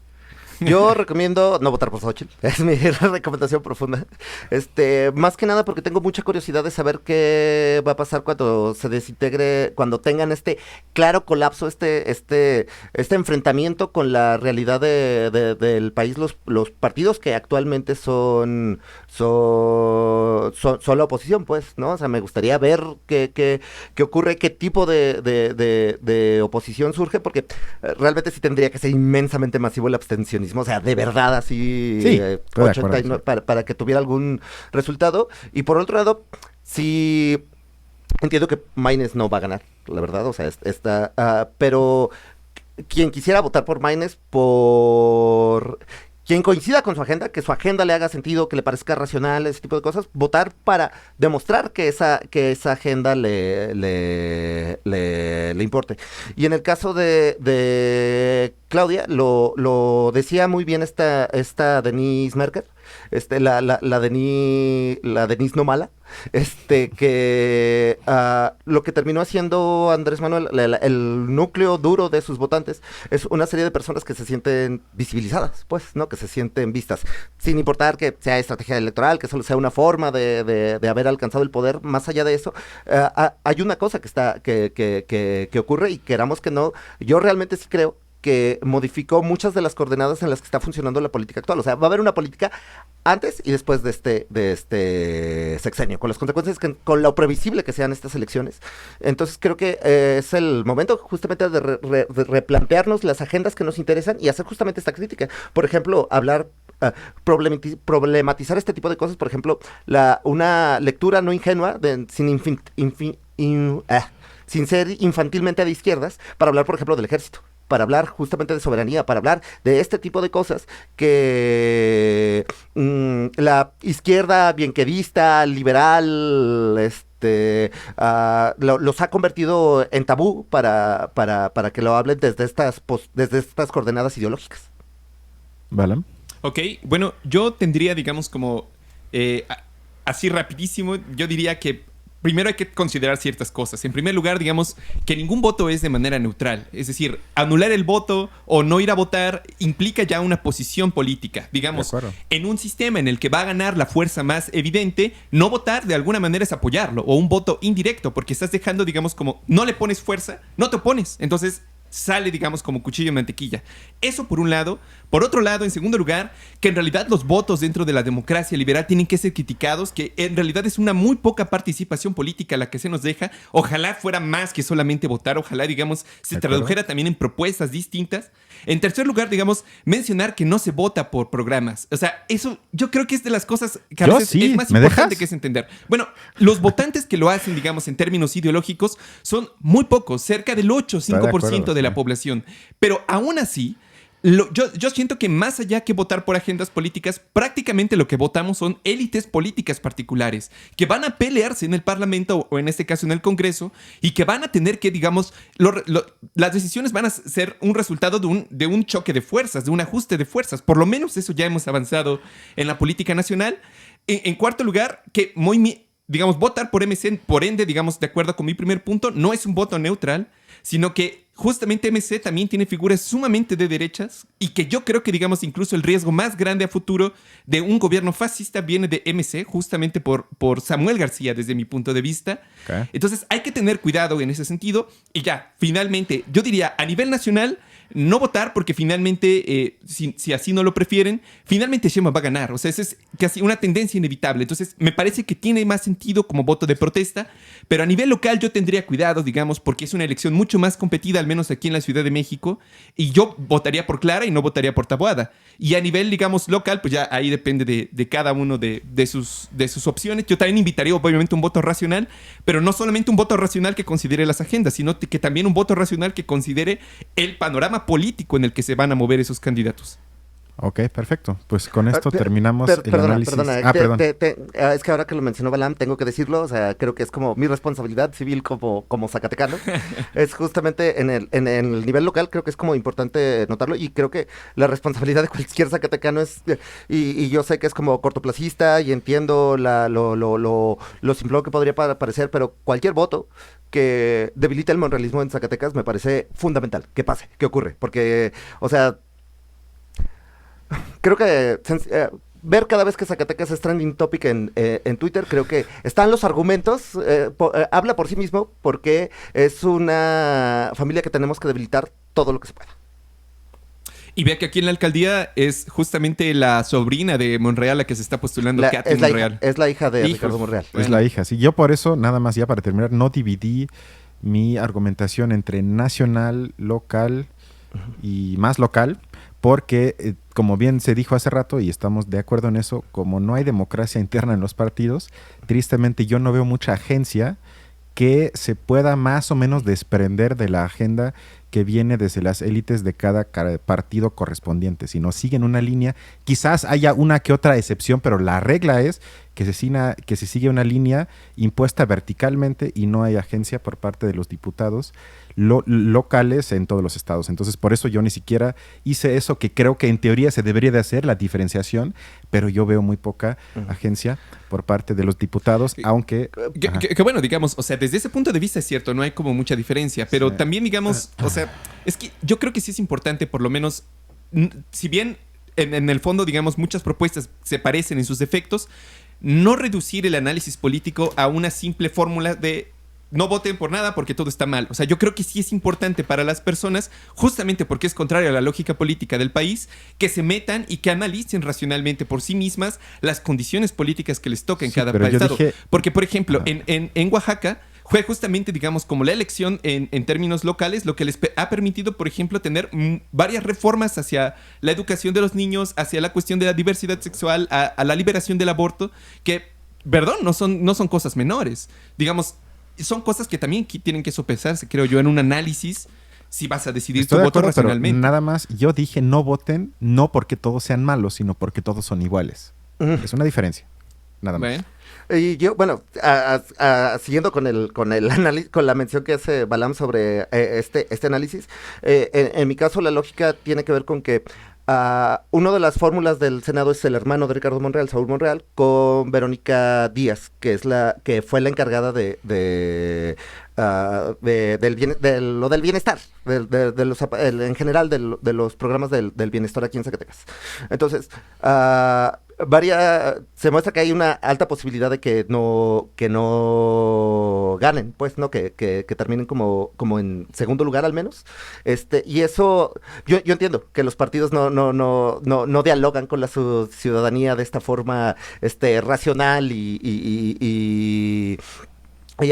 Yo recomiendo no votar por Xochitl. Es mi recomendación profunda. Más que nada porque tengo mucha curiosidad de saber qué va a pasar cuando se desintegre, cuando tengan este claro colapso, este enfrentamiento con la realidad del país, los partidos que actualmente son la oposición, pues, ¿no? O sea, me gustaría ver qué ocurre, qué tipo de oposición surge, porque realmente sí tendría que ser inmensamente masivo el abstencionismo. O sea, de verdad, así, sí, 89, para que tuviera algún resultado. Y por otro lado, sí entiendo que Maynes no va a ganar, la verdad, o sea, pero quien quisiera votar por Maynes, quien coincida con su agenda, que su agenda le haga sentido, que le parezca racional, ese tipo de cosas, votar para demostrar que esa agenda le importe. Y en el caso de Claudia, lo decía muy bien esta Denise Merker, la Denise no mala, que lo que terminó haciendo Andrés Manuel, el núcleo duro de sus votantes, es una serie de personas que se sienten visibilizadas, pues, ¿no? Que se sienten vistas, sin importar que sea estrategia electoral, que solo sea una forma de haber alcanzado el poder. Más allá de eso, hay una cosa que ocurre, y queramos que no, yo realmente sí creo que modificó muchas de las coordenadas en las que está funcionando la política actual. O sea, va a haber una política antes y después de este sexenio, con las consecuencias, con lo previsible que sean estas elecciones. Entonces creo que es el momento justamente de replantearnos las agendas que nos interesan y hacer justamente esta crítica. Por ejemplo, problematizar este tipo de cosas. Por ejemplo, una lectura no ingenua, sin ser infantilmente de izquierdas, para hablar, por ejemplo, del ejército, para hablar justamente de soberanía, para hablar de este tipo de cosas que la izquierda bienquedista, liberal, los ha convertido en tabú para que lo hablen desde estas coordenadas ideológicas. ¿Vale? Ok, bueno, yo tendría, digamos, como así rapidísimo, yo diría que primero hay que considerar ciertas cosas. En primer lugar, digamos que ningún voto es de manera neutral. Es decir, anular el voto o no ir a votar implica ya una posición política. Digamos, en un sistema en el que va a ganar la fuerza más evidente, no votar de alguna manera es apoyarlo, o un voto indirecto, porque estás dejando, digamos, como no le pones fuerza, no te opones. Entonces sale, digamos, como cuchillo de mantequilla. Eso por un lado. Por otro lado, en segundo lugar, que en realidad los votos dentro de la democracia liberal tienen que ser criticados, que en realidad es una muy poca participación política la que se nos deja. Ojalá fuera más que solamente votar, ojalá, digamos, se tradujera también en propuestas distintas. En tercer lugar, digamos, mencionar que no se vota por programas. O sea, eso yo creo que es de las cosas que a veces es más importante que es entender. Bueno, los votantes que lo hacen, digamos, en términos ideológicos, son muy pocos, cerca del 8 o 5% de la población. Pero aún así, Yo siento que más allá que votar por agendas políticas, prácticamente lo que votamos son élites políticas particulares que van a pelearse en el Parlamento o en este caso en el Congreso y que van a tener que, digamos, las decisiones van a ser un resultado de un choque de fuerzas, de un ajuste de fuerzas. Por lo menos eso ya hemos avanzado en la política nacional. En cuarto lugar, que digamos, votar por MC, por ende, digamos, de acuerdo con mi primer punto, no es un voto neutral, sino que justamente MC también tiene figuras sumamente de derechas y que yo creo que, digamos, incluso el riesgo más grande a futuro de un gobierno fascista viene de MC, justamente por Samuel García, desde mi punto de vista. Okay. Entonces hay que tener cuidado en ese sentido. Y ya, finalmente, yo diría, a nivel nacional, no votar porque finalmente, si así no lo prefieren, finalmente Sheinbaum va a ganar. O sea, esa es casi una tendencia inevitable. Entonces, me parece que tiene más sentido como voto de protesta, pero a nivel local yo tendría cuidado, digamos, porque es una elección mucho más competida, al menos aquí en la Ciudad de México, y yo votaría por Clara y no votaría por Taboada. Y a nivel, digamos, local, pues ya ahí depende de cada uno de sus opciones. Yo también invitaría, obviamente, un voto racional, pero no solamente un voto racional que considere las agendas, sino que también un voto racional que considere el panorama político en el que se van a mover esos candidatos. Ok, perfecto. Pues con esto terminamos el análisis. Perdona. Es que ahora que lo mencionó Balam, tengo que decirlo. O sea, creo que es como mi responsabilidad civil como zacatecano. Es justamente en el nivel local, creo que es como importante notarlo. Y creo que la responsabilidad de cualquier zacatecano es... Y yo sé que es como cortoplacista y entiendo lo simplón que podría parecer, pero cualquier voto que debilite el monrealismo en Zacatecas me parece fundamental. Que pase, que ocurre. Porque, o sea... Creo que ver cada vez que Zacatecas es trending topic en Twitter, creo que están los argumentos, habla por sí mismo, porque es una familia que tenemos que debilitar todo lo que se pueda. Y vea que aquí en la alcaldía es justamente la sobrina de Monreal la que se está postulando, Katy Monreal. Es la hija de Ricardo Monreal. Es la hija, sí. Yo por eso, nada más ya para terminar, no dividí mi argumentación entre nacional, local y más local, porque, como bien se dijo hace rato, y estamos de acuerdo en eso, como no hay democracia interna en los partidos, tristemente yo no veo mucha agencia que se pueda más o menos desprender de la agenda que viene desde las élites de cada partido correspondiente, sino siguen una línea. Quizás haya una que otra excepción, pero la regla es que se sigue una línea impuesta verticalmente y no hay agencia por parte de los diputados locales en todos los estados. Entonces, por eso yo ni siquiera hice eso que creo que en teoría se debería de hacer, la diferenciación, pero yo veo muy poca agencia por parte de los diputados, aunque... Que bueno, digamos, o sea, desde ese punto de vista es cierto, no hay como mucha diferencia, pero también, digamos, o sea, es que yo creo que sí es importante, por lo menos, si bien en el fondo, digamos, muchas propuestas se parecen en sus defectos, no reducir el análisis político a una simple fórmula de no voten por nada porque todo está mal. O sea, yo creo que sí es importante para las personas, justamente porque es contrario a la lógica política del país, que se metan y que analicen racionalmente por sí mismas las condiciones políticas que les toca en cada estado. Porque, por ejemplo, en Oaxaca fue justamente, digamos, como la elección en términos locales, lo que les ha permitido, por ejemplo, tener varias reformas hacia la educación de los niños, hacia la cuestión de la diversidad sexual, a la liberación del aborto, que, perdón, no son cosas menores. Digamos, son cosas que también tienen que sopesarse, creo yo, en un análisis si vas a decidir tu voto racionalmente. Nada más, yo dije no voten, no porque todos sean malos, sino porque todos son iguales. Es una diferencia. Nada más. Y yo, bueno, siguiendo con el análisis, con la mención que hace Balam sobre este análisis, en mi caso la lógica tiene que ver con que una de las fórmulas del Senado es el hermano de Ricardo Monreal, Saúl Monreal, con Verónica Díaz, que fue la encargada de lo del bienestar, en general de los programas del bienestar aquí en Zacatecas. Entonces, se muestra que hay una alta posibilidad de que no ganen, pues, ¿no? Que terminen como en segundo lugar al menos. Y eso, yo entiendo que los partidos no dialogan con la ciudadanía de esta forma racional y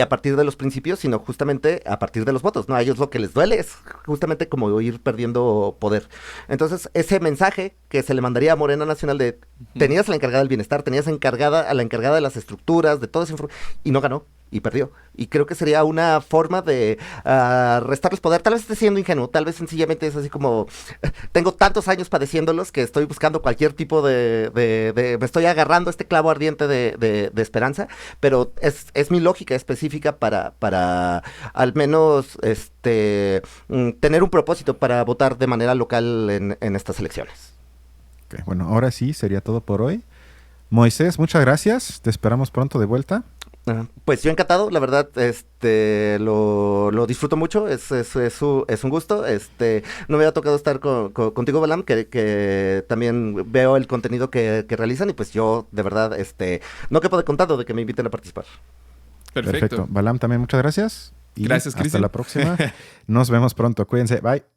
a partir de los principios, sino justamente a partir de los votos, ¿no? A ellos lo que les duele es justamente como ir perdiendo poder. Entonces, ese mensaje que se le mandaría a Morena Nacional de tenías a la encargada del bienestar, tenías a la encargada de las estructuras, de todo eso, y no ganó. y perdió. Y creo que sería una forma de restarles poder. Tal vez esté siendo ingenuo, tal vez sencillamente es así como, tengo tantos años padeciéndolos que estoy buscando cualquier tipo me estoy agarrando este clavo ardiente de esperanza, pero es mi lógica específica para al menos tener un propósito para votar de manera local en estas elecciones. Ok, bueno, ahora sí, sería todo por hoy. Moisés, muchas gracias. Te esperamos pronto de vuelta. Pues yo encantado, la verdad, lo disfruto mucho, es un gusto. No me había tocado estar contigo, Balam, que también veo el contenido que realizan, y pues yo, de verdad, no quepo de contado de que me inviten a participar. Perfecto. Balam, también muchas gracias. Y Gracias, hasta Cristian. la próxima. Nos vemos pronto. Cuídense. Bye.